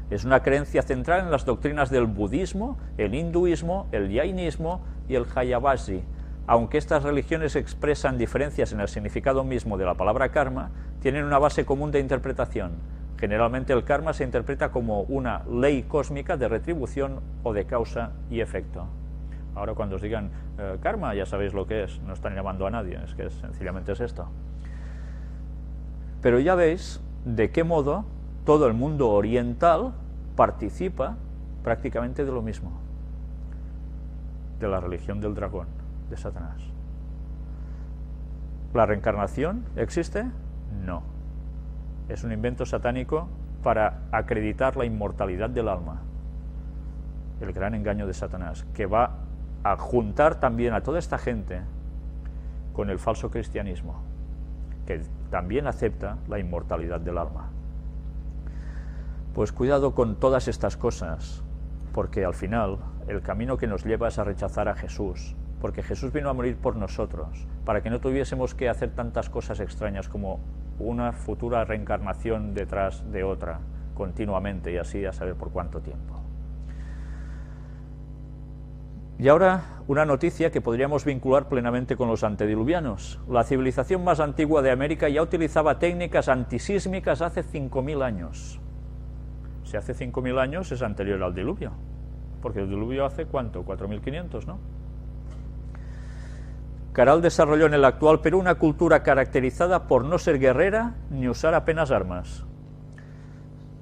S1: Es una creencia central en las doctrinas del budismo, el hinduismo, el jainismo y el hayavasi. Aunque estas religiones expresan diferencias en el significado mismo de la palabra karma, tienen una base común de interpretación. Generalmente el karma se interpreta como una ley cósmica de retribución o de causa y efecto. Ahora cuando os digan karma ya sabéis lo que es, no están llamando a nadie, es que sencillamente es esto. Pero ya veis de qué modo todo el mundo oriental participa prácticamente de lo mismo, de la religión del dragón, de Satanás. ¿La reencarnación existe? No. Es un invento satánico para acreditar la inmortalidad del alma. El gran engaño de Satanás, que va a juntar también a toda esta gente con el falso cristianismo, que también acepta la inmortalidad del alma. Pues cuidado con todas estas cosas, porque al final el camino que nos lleva es a rechazar a Jesús, porque Jesús vino a morir por nosotros, para que no tuviésemos que hacer tantas cosas extrañas como una futura reencarnación detrás de otra, continuamente, y así a saber por cuánto tiempo. Y ahora una noticia que podríamos vincular plenamente con los antediluvianos. La civilización más antigua de América ya utilizaba técnicas antisísmicas hace 5.000 años. Si hace 5.000 años es anterior al diluvio, porque el diluvio hace ¿cuánto? 4.500, ¿no? Caral desarrolló en el actual Perú una cultura caracterizada por no ser guerrera ni usar apenas armas.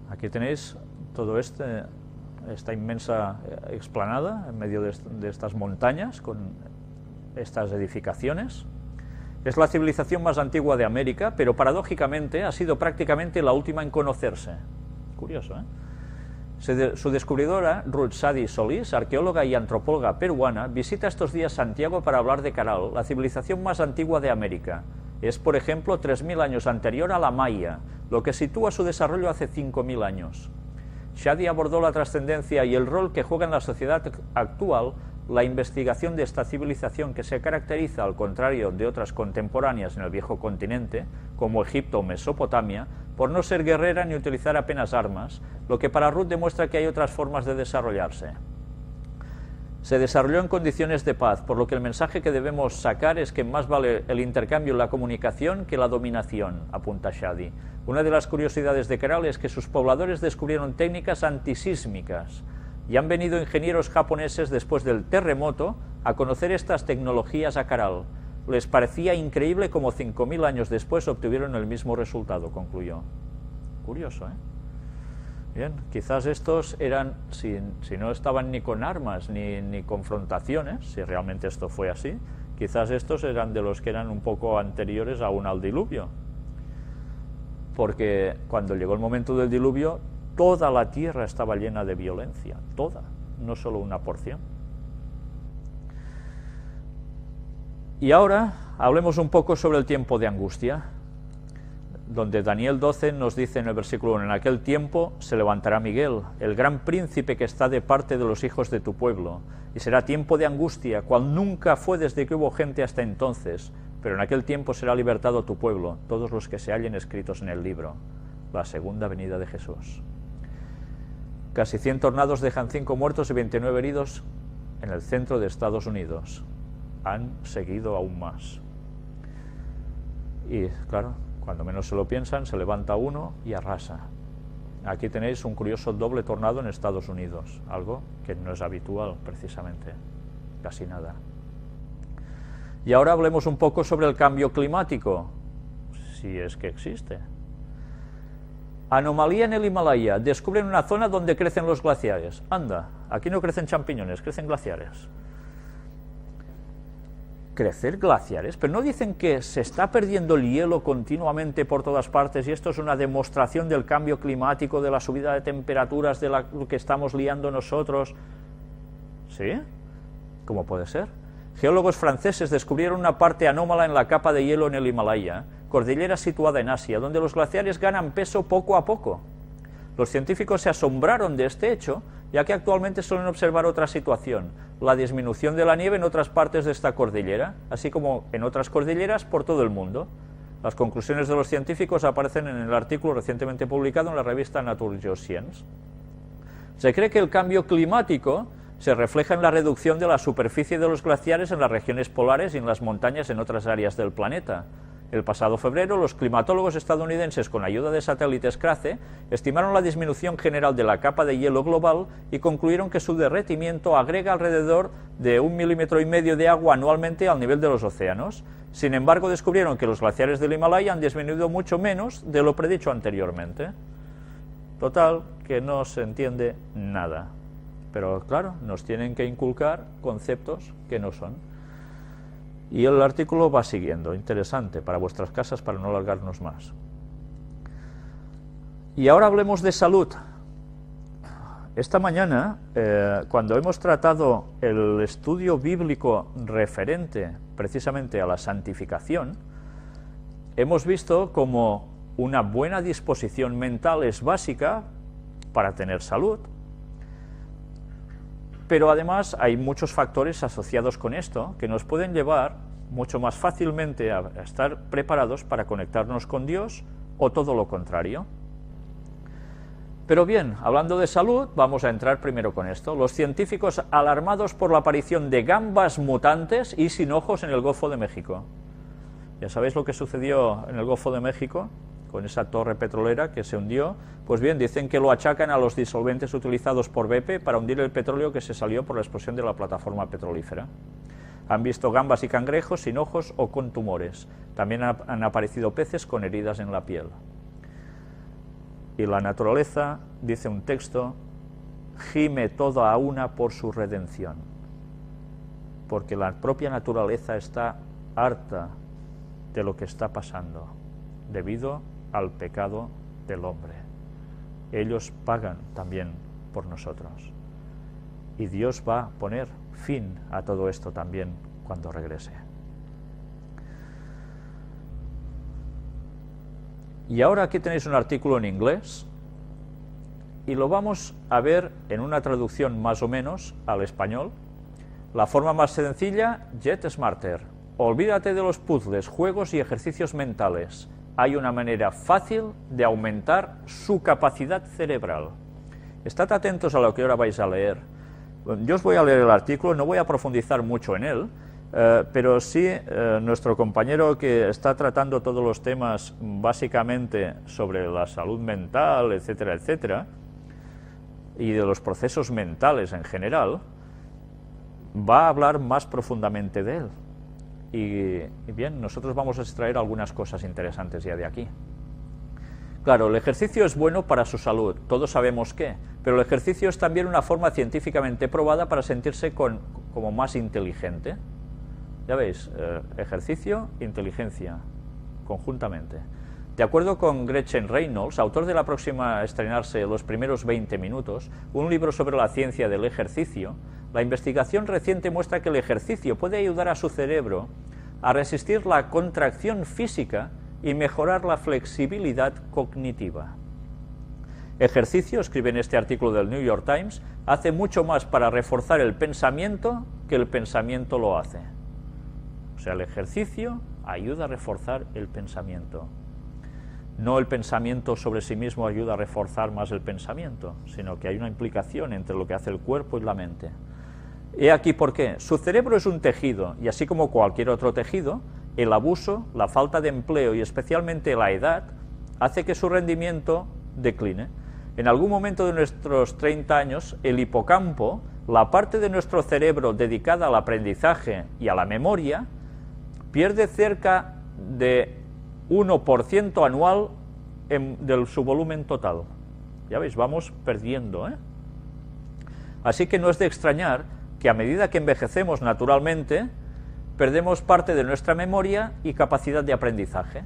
S1: Aquí tenéis todo esta inmensa explanada en medio de estas montañas con estas edificaciones. Es la civilización más antigua de América, pero paradójicamente ha sido prácticamente la última en conocerse. Curioso, ¿eh? Su descubridora, Ruth Sadi Solís, arqueóloga y antropóloga peruana, visita estos días Santiago para hablar de Caral, la civilización más antigua de América. Es, por ejemplo, 3.000 años anterior a la Maya, lo que sitúa su desarrollo hace 5.000 años. Shadi abordó la trascendencia y el rol que juega en la sociedad actual la investigación de esta civilización que se caracteriza, al contrario de otras contemporáneas en el viejo continente, como Egipto o Mesopotamia, por no ser guerrera ni utilizar apenas armas, lo que para Ruth demuestra que hay otras formas de desarrollarse. Se desarrolló en condiciones de paz, por lo que el mensaje que debemos sacar es que más vale el intercambio y la comunicación que la dominación, apunta Shadi. Una de las curiosidades de Caral es que sus pobladores descubrieron técnicas antisísmicas y han venido ingenieros japoneses después del terremoto a conocer estas tecnologías a Caral. Les parecía increíble cómo 5.000 años después obtuvieron el mismo resultado, concluyó. Curioso, ¿eh? Bien, quizás estos eran, si no estaban ni con armas ni confrontaciones, si realmente esto fue así, quizás estos eran de los que eran un poco anteriores aún al diluvio. Porque cuando llegó el momento del diluvio, toda la tierra estaba llena de violencia, toda, no solo una porción. Y ahora hablemos un poco sobre el tiempo de angustia, donde Daniel 12 nos dice en el versículo 1, en aquel tiempo se levantará Miguel, el gran príncipe que está de parte de los hijos de tu pueblo, y será tiempo de angustia, cual nunca fue desde que hubo gente hasta entonces, pero en aquel tiempo será libertado tu pueblo, todos los que se hallen escritos en el libro, la segunda venida de Jesús. Casi 100 tornados dejan 5 muertos y 29 heridos en el centro de Estados Unidos. Han seguido aún más. Y claro, cuando menos se lo piensan, se levanta uno y arrasa. Aquí tenéis un curioso doble tornado en Estados Unidos, algo que no es habitual precisamente, casi nada. Y ahora hablemos un poco sobre el cambio climático, si es que existe. Anomalía en el Himalaya, descubren una zona donde crecen los glaciares. Anda, aquí no crecen champiñones, crecen glaciares. crecer glaciares, pero no dicen que se está perdiendo el hielo continuamente por todas partes y esto es una demostración del cambio climático, de la subida de temperaturas, de lo que estamos liando nosotros. ¿Sí? ¿Cómo puede ser? Geólogos franceses descubrieron una parte anómala en la capa de hielo en el Himalaya, cordillera situada en Asia, donde los glaciares ganan peso poco a poco. Los científicos se asombraron de este hecho, ya que actualmente suelen observar otra situación, la disminución de la nieve en otras partes de esta cordillera, así como en otras cordilleras por todo el mundo. Las conclusiones de los científicos aparecen en el artículo recientemente publicado en la revista Nature Geoscience. Se cree que el cambio climático se refleja en la reducción de la superficie de los glaciares en las regiones polares y en las montañas en otras áreas del planeta. El pasado febrero, los climatólogos estadounidenses, con ayuda de satélites CRACE, estimaron la disminución general de la capa de hielo global y concluyeron que su derretimiento agrega alrededor de 1,5 milímetros de agua anualmente al nivel de los océanos. Sin embargo, descubrieron que los glaciares del Himalaya han disminuido mucho menos de lo predicho anteriormente. Total, que no se entiende nada. Pero claro, nos tienen que inculcar conceptos que no son. Y el artículo va siguiendo, interesante para vuestras casas, para no alargarnos más. Y ahora hablemos de salud. Esta mañana, cuando hemos tratado el estudio bíblico referente precisamente a la santificación, hemos visto como una buena disposición mental es básica para tener salud. Pero además hay muchos factores asociados con esto que nos pueden llevar mucho más fácilmente a estar preparados para conectarnos con Dios o todo lo contrario. Pero bien, hablando de salud, vamos a entrar primero con esto. Los científicos alarmados por la aparición de gambas mutantes y sin ojos en el Golfo de México. ¿Ya sabéis lo que sucedió en el Golfo de México? Con esa torre petrolera que se hundió, pues bien, dicen que lo achacan a los disolventes utilizados por BP para hundir el petróleo que se salió por la explosión de la plataforma petrolífera. Han visto gambas y cangrejos sin ojos o con tumores. También han aparecido peces con heridas en la piel. Y la naturaleza, dice un texto, gime toda a una por su redención. Porque la propia naturaleza está harta de lo que está pasando, debido al pecado del hombre. Ellos pagan también por nosotros. Y Dios va a poner fin a todo esto también cuando regrese. Y ahora aquí tenéis un artículo en inglés y lo vamos a ver en una traducción más o menos al español. La forma más sencilla, Get Smarter. Olvídate de los puzzles, juegos y ejercicios mentales. Hay una manera fácil de aumentar su capacidad cerebral. Estad atentos a lo que ahora vais a leer. Yo os voy a leer el artículo, no voy a profundizar mucho en él, pero sí nuestro compañero que está tratando todos los temas básicamente sobre la salud mental, etcétera, etcétera, y de los procesos mentales en general, va a hablar más profundamente de él. Y bien, nosotros vamos a extraer algunas cosas interesantes ya de aquí. Claro, el ejercicio es bueno para su salud, todos sabemos que, pero el ejercicio es también una forma científicamente probada para sentirse como más inteligente. Ya veis, ejercicio, inteligencia, conjuntamente. De acuerdo con Gretchen Reynolds, autor de la próxima a estrenarse Los primeros 20 minutos, un libro sobre la ciencia del ejercicio, la investigación reciente muestra que el ejercicio puede ayudar a su cerebro a resistir la contracción física y mejorar la flexibilidad cognitiva. Ejercicio, escribe en este artículo del New York Times, hace mucho más para reforzar el pensamiento que el pensamiento lo hace. O sea, el ejercicio ayuda a reforzar el pensamiento. No el pensamiento sobre sí mismo ayuda a reforzar más el pensamiento, sino que hay una implicación entre lo que hace el cuerpo y la mente. He aquí por qué. Su cerebro es un tejido, y así como cualquier otro tejido, el abuso, la falta de empleo y especialmente la edad, hace que su rendimiento decline. En algún momento de nuestros 30 años, el hipocampo, la parte de nuestro cerebro dedicada al aprendizaje y a la memoria, pierde cerca de 1% anual de su volumen total. Ya veis, vamos perdiendo, ¿eh? Así que no es de extrañar que a medida que envejecemos naturalmente, perdemos parte de nuestra memoria y capacidad de aprendizaje.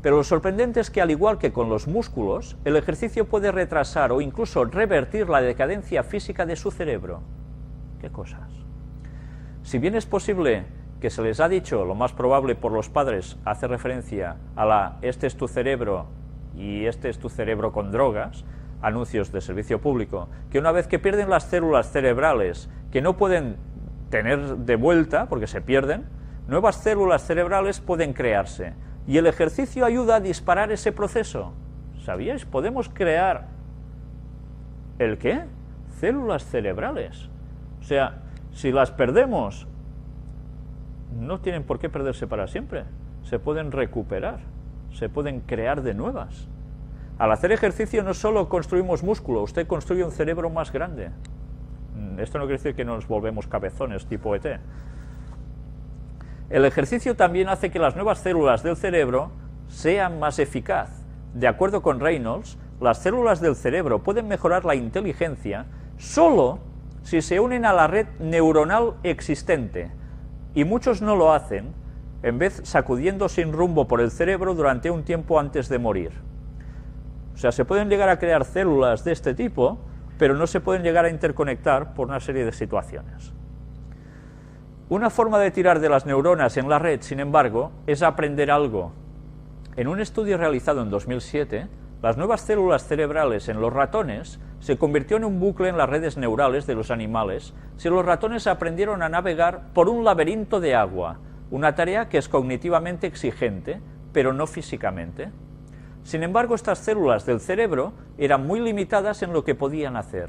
S1: Pero lo sorprendente es que, al igual que con los músculos, el ejercicio puede retrasar o incluso revertir la decadencia física de su cerebro. ¿Qué cosas? Si bien es posible que se les ha dicho, lo más probable por los padres, hace referencia a este es tu cerebro y este es tu cerebro con drogas, anuncios de servicio público, que una vez que pierden las células cerebrales, que no pueden tener de vuelta, porque se pierden, nuevas células cerebrales pueden crearse. Y el ejercicio ayuda a disparar ese proceso. ¿Sabíais? Podemos crear... ¿el qué? Células cerebrales. O sea, si las perdemos, no tienen por qué perderse para siempre. Se pueden recuperar, se pueden crear de nuevas. Al hacer ejercicio no solo construimos músculo, usted construye un cerebro más grande. Esto no quiere decir que nos volvemos cabezones tipo ET. El ejercicio también hace que las nuevas células del cerebro sean más eficaz. De acuerdo con Reynolds, las células del cerebro pueden mejorar la inteligencia solo si se unen a la red neuronal existente, y muchos no lo hacen, en vez sacudiendo sin rumbo por el cerebro durante un tiempo antes de morir. O sea, se pueden llegar a crear células de este tipo, pero no se pueden llegar a interconectar por una serie de situaciones. Una forma de tirar de las neuronas en la red, sin embargo, es aprender algo. En un estudio realizado en 2007, las nuevas células cerebrales en los ratones se convirtió en un bucle en las redes neurales de los animales si los ratones aprendieron a navegar por un laberinto de agua, una tarea que es cognitivamente exigente, pero no físicamente. Sin embargo, estas células del cerebro eran muy limitadas en lo que podían hacer.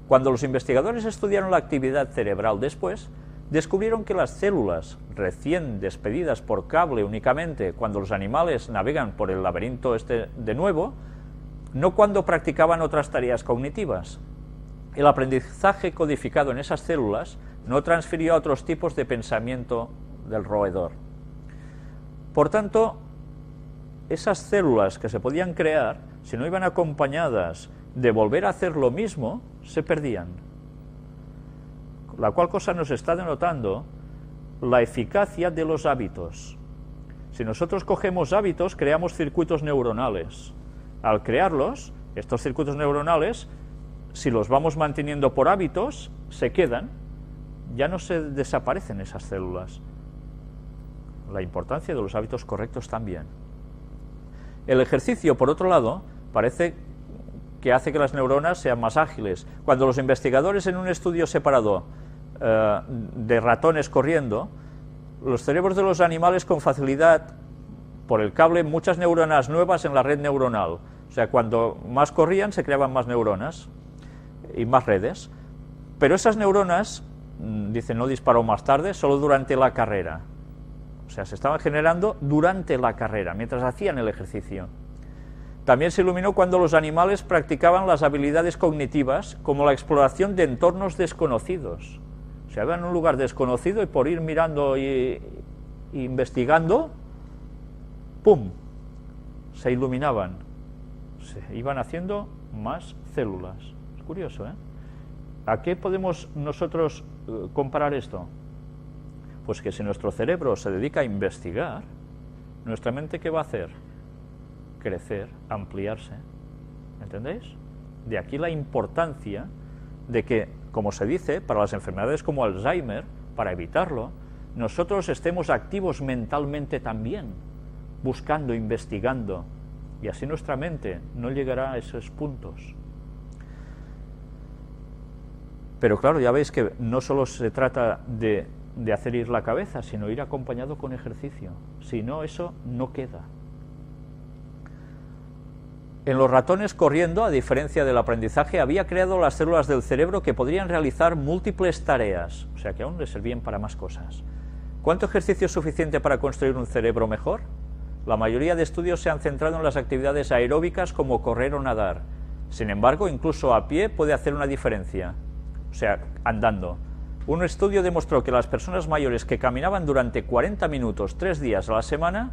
S1: Cuando los investigadores estudiaron la actividad cerebral después, descubrieron que las células recién despedidas por cable únicamente cuando los animales navegan por el laberinto de nuevo, no cuando practicaban otras tareas cognitivas. El aprendizaje codificado en esas células no transfirió a otros tipos de pensamiento del roedor. Por tanto, esas células que se podían crear, si no iban acompañadas de volver a hacer lo mismo, se perdían. La cual cosa nos está denotando la eficacia de los hábitos. Si nosotros cogemos hábitos, creamos circuitos neuronales. Al crearlos, estos circuitos neuronales, si los vamos manteniendo por hábitos, se quedan, ya no se desaparecen esas células. La importancia de los hábitos correctos también. El ejercicio, por otro lado, parece que hace que las neuronas sean más ágiles. Cuando los investigadores en un estudio separado de ratones corriendo, los cerebros de los animales con facilidad, por el cable, muchas neuronas nuevas en la red neuronal. O sea, cuando más corrían se creaban más neuronas y más redes. Pero esas neuronas, dicen, no disparó más tarde, solo durante la carrera. O sea, se estaban generando durante la carrera, mientras hacían el ejercicio. También se iluminó cuando los animales practicaban las habilidades cognitivas, como la exploración de entornos desconocidos. O sea, iban a un lugar desconocido y por ir mirando e investigando, ¡pum!, se iluminaban. Se iban haciendo más células. Es curioso, ¿eh? ¿A qué podemos nosotros comparar esto? Pues que si nuestro cerebro se dedica a investigar, nuestra mente, ¿qué va a hacer? Crecer, ampliarse. ¿Entendéis? De aquí la importancia de que, como se dice, para las enfermedades como Alzheimer, para evitarlo, nosotros estemos activos mentalmente también, buscando, investigando, y así nuestra mente no llegará a esos puntos. Pero claro, ya veis que no solo se trata de hacer ir la cabeza, sino ir acompañado con ejercicio. Si no, eso no queda. En los ratones corriendo, a diferencia del aprendizaje, había creado las células del cerebro que podrían realizar múltiples tareas, o sea que aún les servían para más cosas. ¿Cuánto ejercicio es suficiente para construir un cerebro mejor? La mayoría de estudios se han centrado en las actividades aeróbicas como correr o nadar. Sin embargo, incluso a pie puede hacer una diferencia, o sea, andando. Un estudio demostró que las personas mayores que caminaban durante 40 minutos 3 días a la semana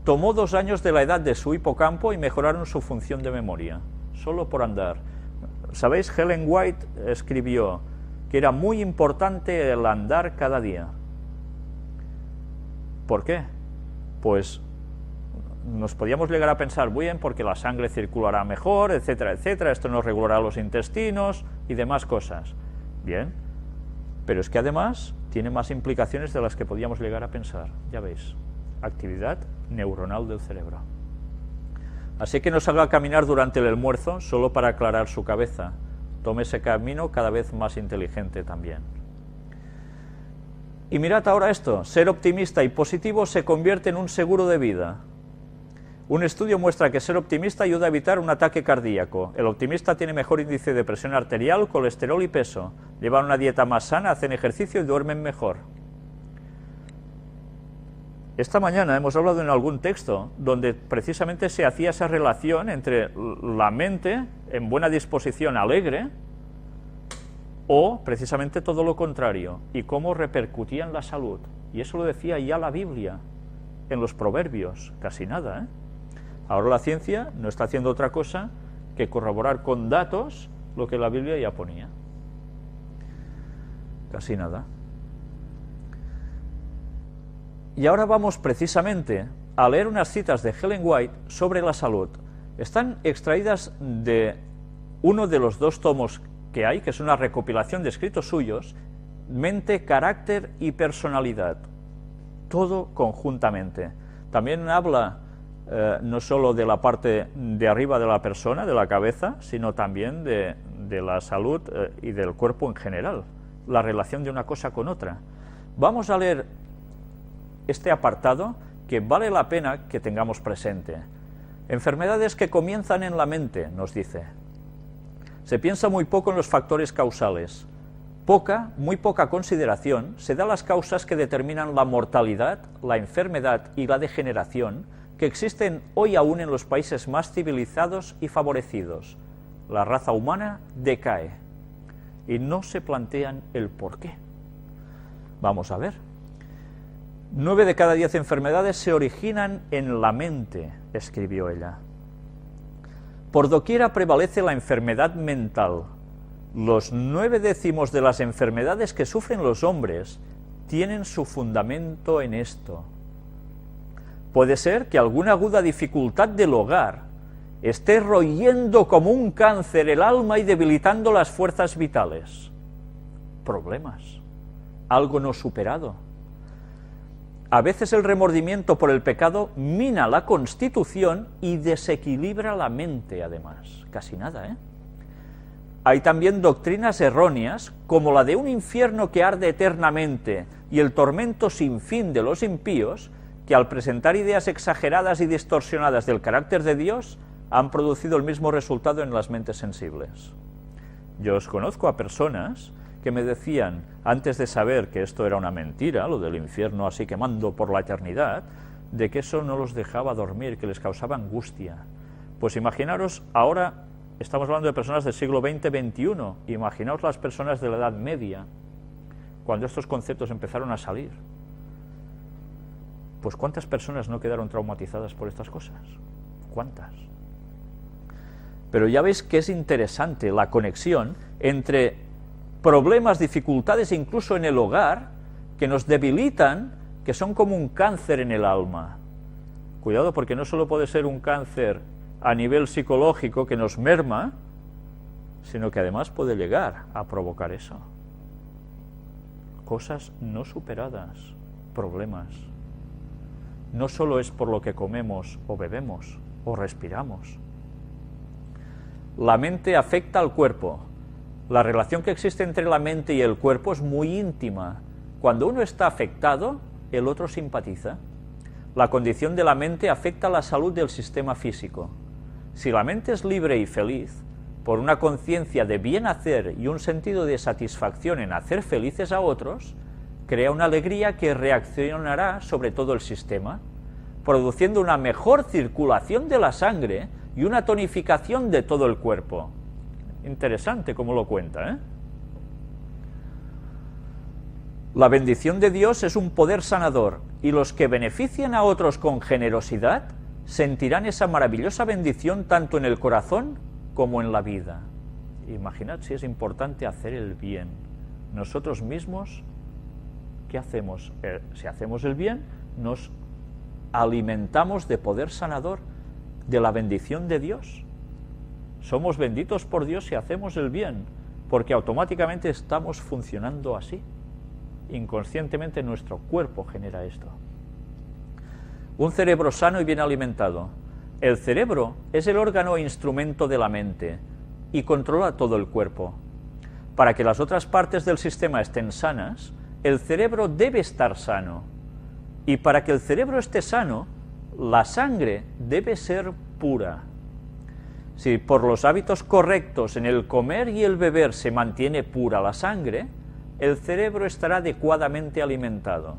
S1: tomó 2 años de la edad de su hipocampo y mejoraron su función de memoria, solo por andar. ¿Sabéis? Helen White escribió que era muy importante el andar cada día. ¿Por qué? Pues nos podíamos llegar a pensar, bien, porque la sangre circulará mejor, etcétera, etcétera, esto nos regulará los intestinos y demás cosas. Bien, pero es que además tiene más implicaciones de las que podíamos llegar a pensar, ya veis, actividad neuronal del cerebro. Así que no salga a caminar durante el almuerzo solo para aclarar su cabeza, tome ese camino cada vez más inteligente también. Y mirad ahora esto, ser optimista y positivo se convierte en un seguro de vida. Un estudio muestra que ser optimista ayuda a evitar un ataque cardíaco. El optimista tiene mejor índice de presión arterial, colesterol y peso. Llevan una dieta más sana, hacen ejercicio y duermen mejor. Esta mañana hemos hablado en algún texto donde precisamente se hacía esa relación entre la mente en buena disposición, alegre, o precisamente todo lo contrario, y cómo repercutía en la salud. Y eso lo decía ya la Biblia, en los Proverbios, casi nada, ¿eh? Ahora la ciencia no está haciendo otra cosa que corroborar con datos lo que la Biblia ya ponía. Casi nada. Y ahora vamos precisamente a leer unas citas de Ellen White sobre la salud. Están extraídas de uno de los 2 tomos que hay, que es una recopilación de escritos suyos, Mente, Carácter y Personalidad. Todo conjuntamente. También habla no solo de la parte de arriba de la persona, de la cabeza, sino también de la salud y del cuerpo en general, la relación de una cosa con otra. Vamos a leer este apartado que vale la pena que tengamos presente. Enfermedades que comienzan en la mente, nos dice. Se piensa muy poco en los factores causales. Muy poca consideración se da a las causas que determinan la mortalidad, la enfermedad y la degeneración que existen hoy aún en los países más civilizados y favorecidos. La raza humana decae y no se plantean el por qué. Vamos a ver. 9 de cada 10 enfermedades se originan en la mente, escribió ella. Por doquiera prevalece la enfermedad mental. Los 9/10 de las enfermedades que sufren los hombres tienen su fundamento en esto. Puede ser que alguna aguda dificultad del hogar esté royendo como un cáncer el alma y debilitando las fuerzas vitales. Problemas, algo no superado. A veces el remordimiento por el pecado mina la constitución y desequilibra la mente, además. Casi nada, ¿eh? Hay también doctrinas erróneas, como la de un infierno que arde eternamente y el tormento sin fin de los impíos, que al presentar ideas exageradas y distorsionadas del carácter de Dios, han producido el mismo resultado en las mentes sensibles. Yo os conozco a personas que me decían, antes de saber que esto era una mentira, lo del infierno así quemando por la eternidad, de que eso no los dejaba dormir, que les causaba angustia. Pues imaginaros, ahora estamos hablando de personas del siglo XX-XXI, imaginaos las personas de la Edad Media, cuando estos conceptos empezaron a salir. Pues ¿cuántas personas no quedaron traumatizadas por estas cosas? ¿Cuántas? Pero ya veis que es interesante la conexión entre problemas, dificultades incluso en el hogar, que nos debilitan, que son como un cáncer en el alma. Cuidado, porque no solo puede ser un cáncer a nivel psicológico que nos merma, sino que además puede llegar a provocar eso. Cosas no superadas, problemas. No solo es por lo que comemos o bebemos o respiramos. La mente afecta al cuerpo. La relación que existe entre la mente y el cuerpo es muy íntima. Cuando uno está afectado, el otro simpatiza. La condición de la mente afecta a la salud del sistema físico. Si la mente es libre y feliz, por una conciencia de bien hacer y un sentido de satisfacción en hacer felices a otros, crea una alegría que reaccionará sobre todo el sistema, produciendo una mejor circulación de la sangre y una tonificación de todo el cuerpo. Interesante cómo lo cuenta, ¿eh? La bendición de Dios es un poder sanador, y los que benefician a otros con generosidad sentirán esa maravillosa bendición tanto en el corazón como en la vida. Imaginad si es importante hacer el bien. Nosotros mismos, ¿qué hacemos? Si hacemos el bien, nos alimentamos de poder sanador, de la bendición de Dios. Somos benditos por Dios si hacemos el bien, porque automáticamente estamos funcionando así. Inconscientemente nuestro cuerpo genera esto. Un cerebro sano y bien alimentado. El cerebro es el órgano e instrumento de la mente y controla todo el cuerpo. Para que las otras partes del sistema estén sanas, el cerebro debe estar sano. Y para que el cerebro esté sano, la sangre debe ser pura. Si por los hábitos correctos en el comer y el beber se mantiene pura la sangre, el cerebro estará adecuadamente alimentado.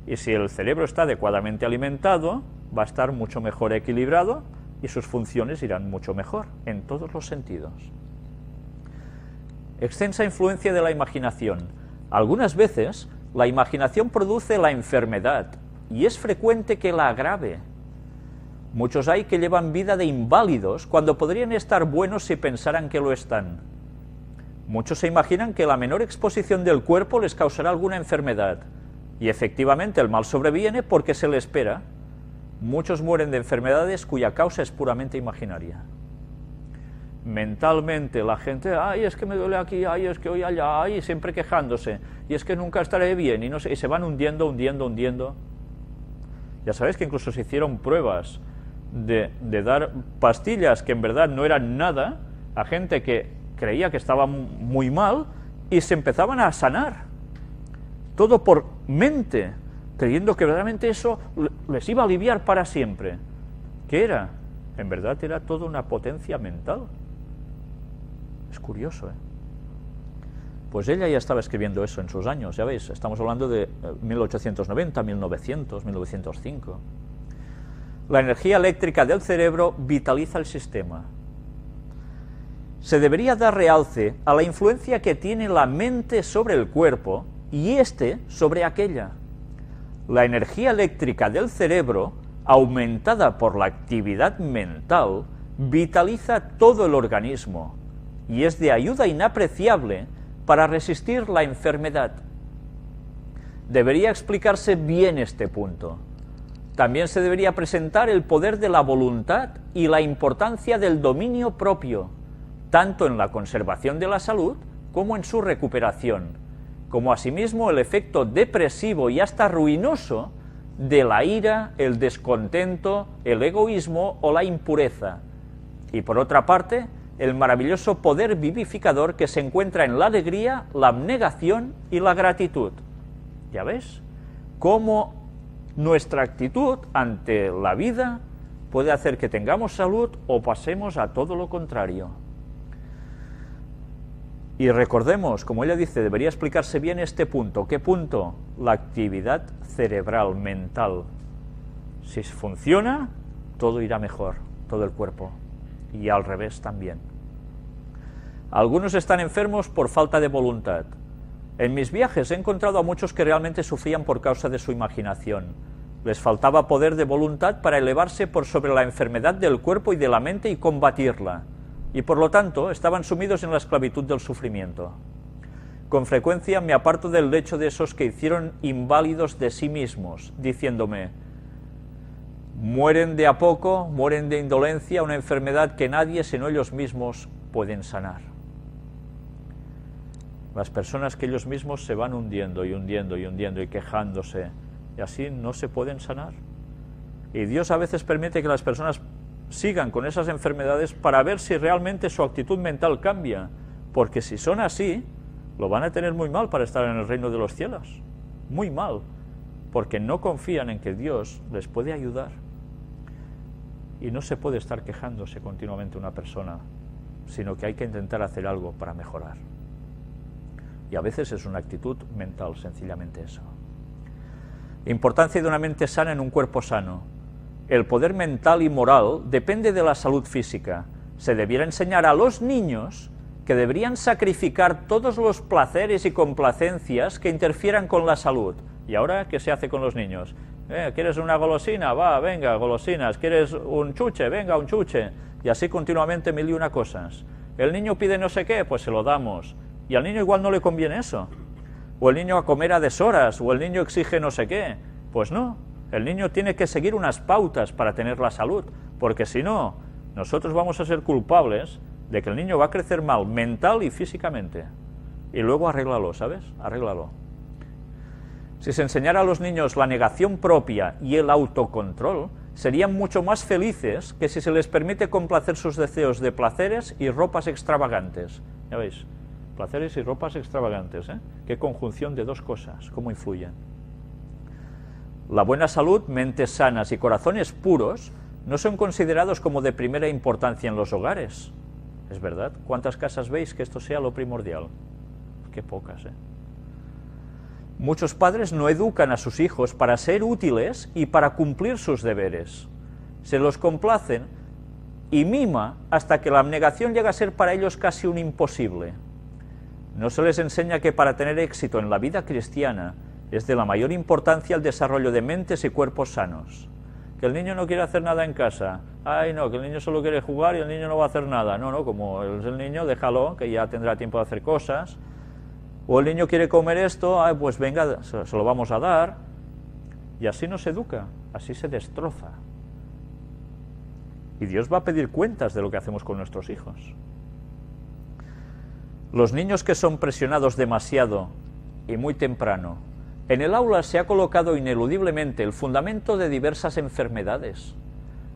S1: Y si el cerebro está adecuadamente alimentado, va a estar mucho mejor equilibrado y sus funciones irán mucho mejor, en todos los sentidos. Extensa influencia de la imaginación. Algunas veces, la imaginación produce la enfermedad, y es frecuente que la agrave. Muchos hay que llevan vida de inválidos cuando podrían estar buenos si pensaran que lo están. Muchos se imaginan que la menor exposición del cuerpo les causará alguna enfermedad, y efectivamente el mal sobreviene porque se le espera. Muchos mueren de enfermedades cuya causa es puramente imaginaria. Mentalmente la gente, ay, es que me duele aquí, ay, es que hoy allá, ay, siempre quejándose, y es que nunca estaré bien, y no sé, y se van hundiendo. Ya sabéis que incluso se hicieron pruebas de dar pastillas que en verdad no eran nada a gente que creía que estaba muy mal y se empezaban a sanar. Todo por mente, creyendo que verdaderamente eso les iba a aliviar para siempre. ¿Qué era? En verdad era toda una potencia mental. Es curioso, ¿eh? Pues ella ya estaba escribiendo eso en sus años, ya veis, estamos hablando de 1890, 1900, 1905. La energía eléctrica del cerebro vitaliza el sistema. Se debería dar realce a la influencia que tiene la mente sobre el cuerpo y éste sobre aquella. La energía eléctrica del cerebro, aumentada por la actividad mental, vitaliza todo el organismo y es de ayuda inapreciable para resistir la enfermedad. Debería explicarse bien este punto. También se debería presentar el poder de la voluntad y la importancia del dominio propio, tanto en la conservación de la salud como en su recuperación, como asimismo el efecto depresivo y hasta ruinoso de la ira, el descontento, el egoísmo o la impureza. Y por otra parte, el maravilloso poder vivificador que se encuentra en la alegría, la abnegación y la gratitud. ¿Ya ves? Cómo nuestra actitud ante la vida puede hacer que tengamos salud o pasemos a todo lo contrario. Y recordemos, como ella dice, debería explicarse bien este punto. ¿Qué punto? La actividad cerebral, mental. Si funciona, todo irá mejor, todo el cuerpo. Y al revés también. Algunos están enfermos por falta de voluntad. En mis viajes he encontrado a muchos que realmente sufrían por causa de su imaginación. Les faltaba poder de voluntad para elevarse por sobre la enfermedad del cuerpo y de la mente y combatirla. Y por lo tanto estaban sumidos en la esclavitud del sufrimiento. Con frecuencia me aparto del lecho de esos que hicieron inválidos de sí mismos, diciéndome: mueren de a poco, mueren de indolencia, una enfermedad que nadie sino ellos mismos pueden sanar. Las personas que ellos mismos se van hundiendo y quejándose, y así no se pueden sanar. Y Dios a veces permite que las personas sigan con esas enfermedades para ver si realmente su actitud mental cambia, porque si son así, lo van a tener muy mal para estar en el reino de los cielos, muy mal, porque no confían en que Dios les puede ayudar. Y no se puede estar quejándose continuamente una persona, sino que hay que intentar hacer algo para mejorar. Y a veces es una actitud mental, sencillamente eso. Importancia de una mente sana en un cuerpo sano. El poder mental y moral depende de la salud física. Se debiera enseñar a los niños que deberían sacrificar todos los placeres y complacencias que interfieran con la salud. ¿Y ahora qué se hace con los niños? ¿Quieres una golosina? Va, venga, golosinas. ¿Quieres un chuche? Venga, un chuche. Y así continuamente 1000 y una cosas. El niño pide no sé qué, pues se lo damos. Y al niño igual no le conviene eso. O el niño a comer a deshoras, o el niño exige no sé qué. Pues no. El niño tiene que seguir unas pautas para tener la salud, porque si no, nosotros vamos a ser culpables de que el niño va a crecer mal, mental y físicamente. Y luego arréglalo, ¿sabes? Arréglalo. Si se enseñara a los niños la negación propia y el autocontrol, serían mucho más felices que si se les permite complacer sus deseos de placeres y ropas extravagantes. Ya veis, placeres y ropas extravagantes, ¿eh? Qué conjunción de dos cosas, cómo influyen. La buena salud, mentes sanas y corazones puros no son considerados como de primera importancia en los hogares. Es verdad, ¿cuántas casas veis que esto sea lo primordial? Qué pocas, ¿eh? Muchos padres no educan a sus hijos para ser útiles y para cumplir sus deberes. Se los complacen y mima hasta que la abnegación llega a ser para ellos casi un imposible. No se les enseña que para tener éxito en la vida cristiana es de la mayor importancia el desarrollo de mentes y cuerpos sanos. Que el niño no quiere hacer nada en casa. Ay, no, que el niño solo quiere jugar y el niño no va a hacer nada. No, como es el niño, déjalo, que ya tendrá tiempo de hacer cosas. O el niño quiere comer esto, ay, pues venga, se lo vamos a dar. Y así no se educa, así se destroza. Y Dios va a pedir cuentas de lo que hacemos con nuestros hijos. Los niños que son presionados demasiado y muy temprano, en el aula se ha colocado ineludiblemente el fundamento de diversas enfermedades,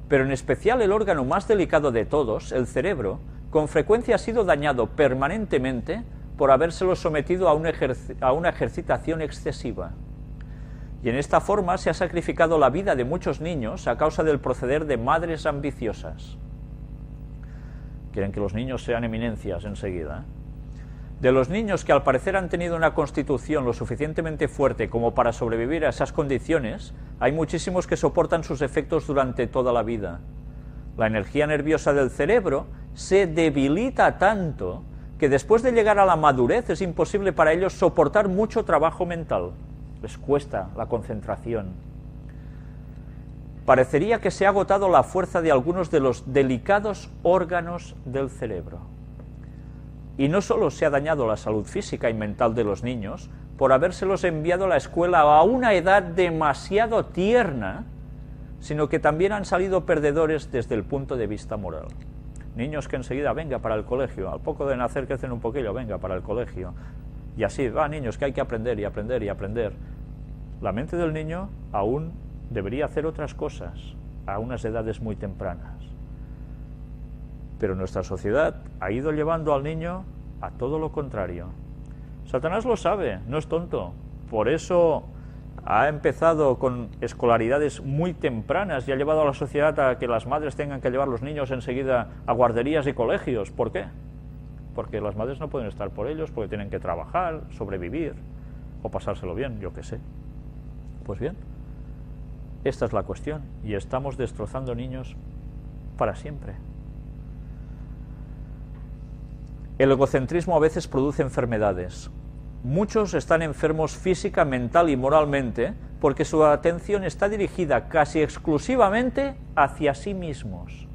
S1: pero en especial el órgano más delicado de todos, el cerebro, con frecuencia ha sido dañado permanentemente por habérselo sometido a una ejercitación excesiva. Y en esta forma se ha sacrificado la vida de muchos niños a causa del proceder de madres ambiciosas. Quieren que los niños sean eminencias enseguida, ¿eh? De los niños que al parecer han tenido una constitución lo suficientemente fuerte como para sobrevivir a esas condiciones, hay muchísimos que soportan sus efectos durante toda la vida. La energía nerviosa del cerebro se debilita tanto que después de llegar a la madurez es imposible para ellos soportar mucho trabajo mental. Les cuesta la concentración. Parecería que se ha agotado la fuerza de algunos de los delicados órganos del cerebro. Y no solo se ha dañado la salud física y mental de los niños por habérselos enviado a la escuela a una edad demasiado tierna, sino que también han salido perdedores desde el punto de vista moral. Niños que enseguida, venga para el colegio, al poco de nacer crecen un poquillo, venga para el colegio. Y así, va, niños, que hay que aprender y aprender y aprender. La mente del niño aún debería hacer otras cosas a unas edades muy tempranas. Pero nuestra sociedad ha ido llevando al niño a todo lo contrario. Satanás lo sabe, no es tonto. Por eso ha empezado con escolaridades muy tempranas y ha llevado a la sociedad a que las madres tengan que llevar a los niños enseguida a guarderías y colegios. ¿Por qué? Porque las madres no pueden estar por ellos, porque tienen que trabajar, sobrevivir o pasárselo bien, yo qué sé. Pues bien, esta es la cuestión y estamos destrozando niños para siempre. El egocentrismo a veces produce enfermedades. Muchos están enfermos física, mental y moralmente porque su atención está dirigida casi exclusivamente hacia sí mismos,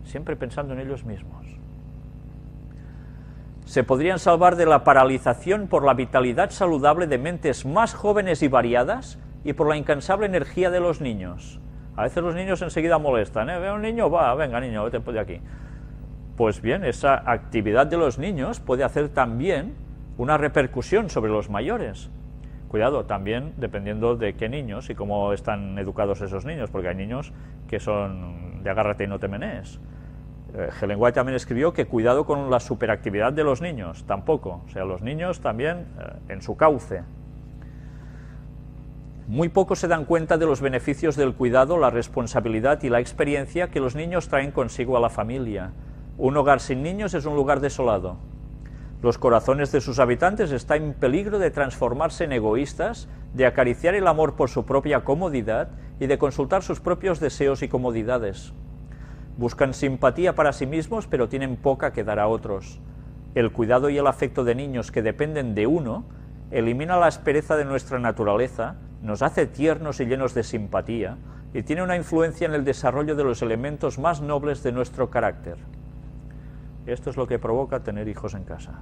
S1: siempre pensando en ellos mismos. Se podrían salvar de la paralización por la vitalidad saludable de mentes más jóvenes y variadas y por la incansable energía de los niños. A veces los niños enseguida molestan, ¿eh? Ve a un niño, va, venga niño, vete de aquí. Pues bien, esa actividad de los niños puede hacer también una repercusión sobre los mayores. Cuidado, también dependiendo de qué niños y cómo están educados esos niños, porque hay niños que son de agárrate y no te menees. Ellen White también escribió que cuidado con la superactividad de los niños, tampoco. O sea, los niños también en su cauce. Muy pocos se dan cuenta de los beneficios del cuidado, la responsabilidad y la experiencia que los niños traen consigo a la familia. Un hogar sin niños es un lugar desolado. Los corazones de sus habitantes están en peligro de transformarse en egoístas, de acariciar el amor por su propia comodidad y de consultar sus propios deseos y comodidades. Buscan simpatía para sí mismos, pero tienen poca que dar a otros. El cuidado y el afecto de niños que dependen de uno elimina la aspereza de nuestra naturaleza, nos hace tiernos y llenos de simpatía y tiene una influencia en el desarrollo de los elementos más nobles de nuestro carácter. Esto es lo que provoca tener hijos en casa.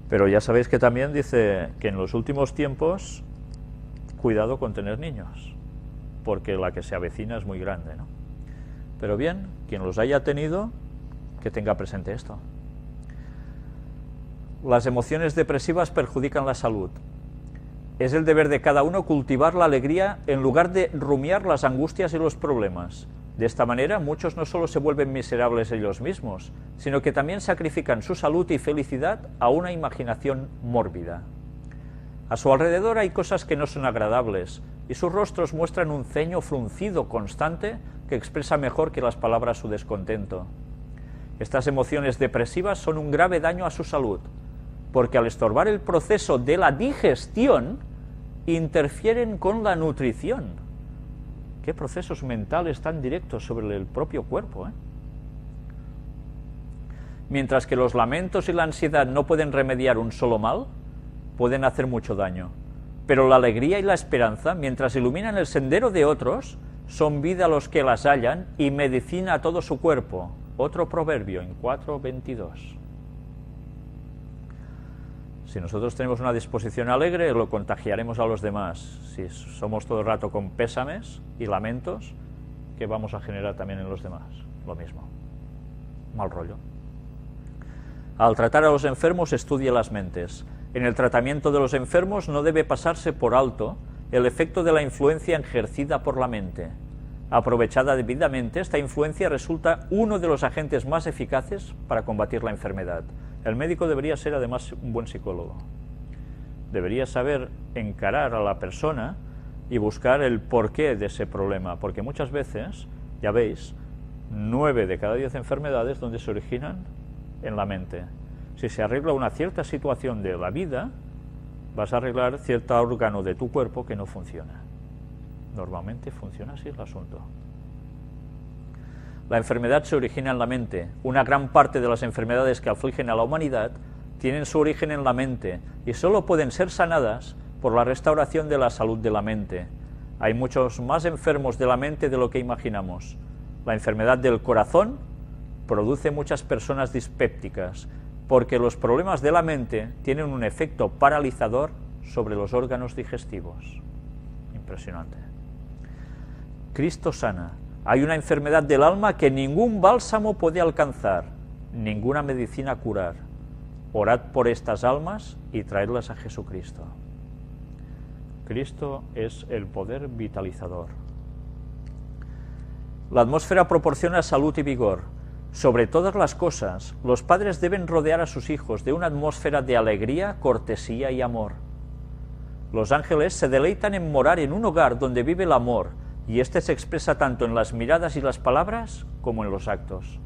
S1: Pero ya sabéis que también dice que en los últimos tiempos, cuidado con tener niños, porque la que se avecina es muy grande, ¿no? Pero bien, quien los haya tenido, que tenga presente esto. Las emociones depresivas perjudican la salud. Es el deber de cada uno cultivar la alegría en lugar de rumiar las angustias y los problemas. De esta manera, muchos no solo se vuelven miserables ellos mismos, sino que también sacrifican su salud y felicidad a una imaginación mórbida. A su alrededor hay cosas que no son agradables, y sus rostros muestran un ceño fruncido constante que expresa mejor que las palabras su descontento. Estas emociones depresivas son un grave daño a su salud, porque al estorbar el proceso de la digestión, interfieren con la nutrición. ¿Qué procesos mentales tan directos sobre el propio cuerpo, eh? Mientras que los lamentos y la ansiedad no pueden remediar un solo mal, pueden hacer mucho daño. Pero la alegría y la esperanza, mientras iluminan el sendero de otros, son vida a los que las hallan y medicina a todo su cuerpo. Otro proverbio en 4:22. Si nosotros tenemos una disposición alegre, lo contagiaremos a los demás. Si somos todo el rato con pésames y lamentos, ¿qué vamos a generar también en los demás? Lo mismo. Mal rollo. Al tratar a los enfermos, estudie las mentes. En el tratamiento de los enfermos no debe pasarse por alto el efecto de la influencia ejercida por la mente. Aprovechada debidamente, esta influencia resulta uno de los agentes más eficaces para combatir la enfermedad. El médico debería ser además un buen psicólogo. Debería saber encarar a la persona y buscar el porqué de ese problema, porque muchas veces, ya veis, 9 de cada 10 enfermedades donde se originan en la mente. Si se arregla una cierta situación de la vida, vas a arreglar cierto órgano de tu cuerpo que no funciona. Normalmente funciona así el asunto. La enfermedad se origina en la mente. Una gran parte de las enfermedades que afligen a la humanidad tienen su origen en la mente y solo pueden ser sanadas por la restauración de la salud de la mente. Hay muchos más enfermos de la mente de lo que imaginamos. La enfermedad del corazón produce muchas personas dispépticas, porque los problemas de la mente tienen un efecto paralizador sobre los órganos digestivos. Impresionante. Cristo sana. Hay una enfermedad del alma que ningún bálsamo puede alcanzar, ninguna medicina curar. Orad por estas almas y traedlas a Jesucristo. Cristo es el poder vitalizador. La atmósfera proporciona salud y vigor. Sobre todas las cosas, los padres deben rodear a sus hijos de una atmósfera de alegría, cortesía y amor. Los ángeles se deleitan en morar en un hogar donde vive el amor, y este se expresa tanto en las miradas y las palabras como en los actos.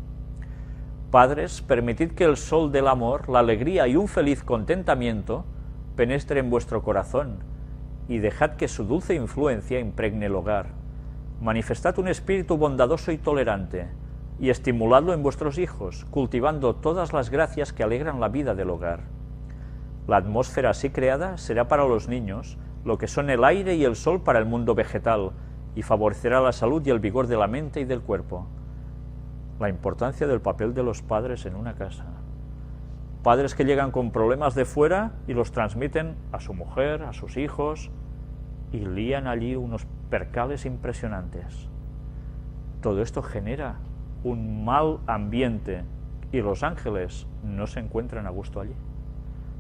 S1: Padres, permitid que el sol del amor, la alegría y un feliz contentamiento penetre en vuestro corazón, y dejad que su dulce influencia impregne el hogar. Manifestad un espíritu bondadoso y tolerante, y estimuladlo en vuestros hijos, cultivando todas las gracias que alegran la vida del hogar. La atmósfera así creada será para los niños lo que son el aire y el sol para el mundo vegetal, y favorecerá la salud y el vigor de la mente y del cuerpo. La importancia del papel de los padres en una casa. Padres que llegan con problemas de fuera y los transmiten a su mujer, a sus hijos, y lían allí unos percales impresionantes. Todo esto genera un mal ambiente y los ángeles no se encuentran a gusto allí.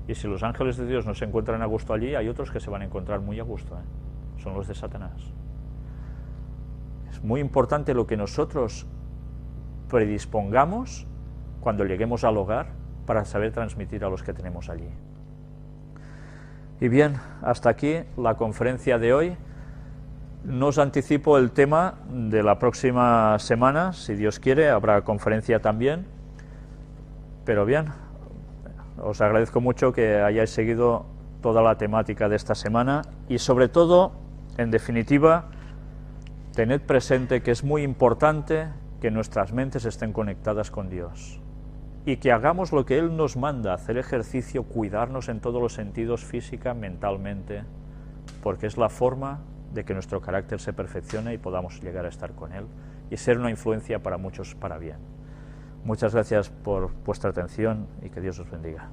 S1: Y si los ángeles de Dios no se encuentran a gusto allí, hay otros que se van a encontrar muy a gusto, ¿eh? Son los de Satanás. Es muy importante lo que nosotros predispongamos cuando lleguemos al hogar para saber transmitir a los que tenemos allí. Y bien, hasta aquí la conferencia de hoy. No os anticipo el tema de la próxima semana, si Dios quiere, habrá conferencia también. Pero bien, os agradezco mucho que hayáis seguido toda la temática de esta semana y sobre todo, en definitiva, tened presente que es muy importante que nuestras mentes estén conectadas con Dios y que hagamos lo que Él nos manda, hacer ejercicio, cuidarnos en todos los sentidos, física, mentalmente, porque es la forma de que nuestro carácter se perfeccione y podamos llegar a estar con Él y ser una influencia para muchos para bien. Muchas gracias por vuestra atención y que Dios os bendiga.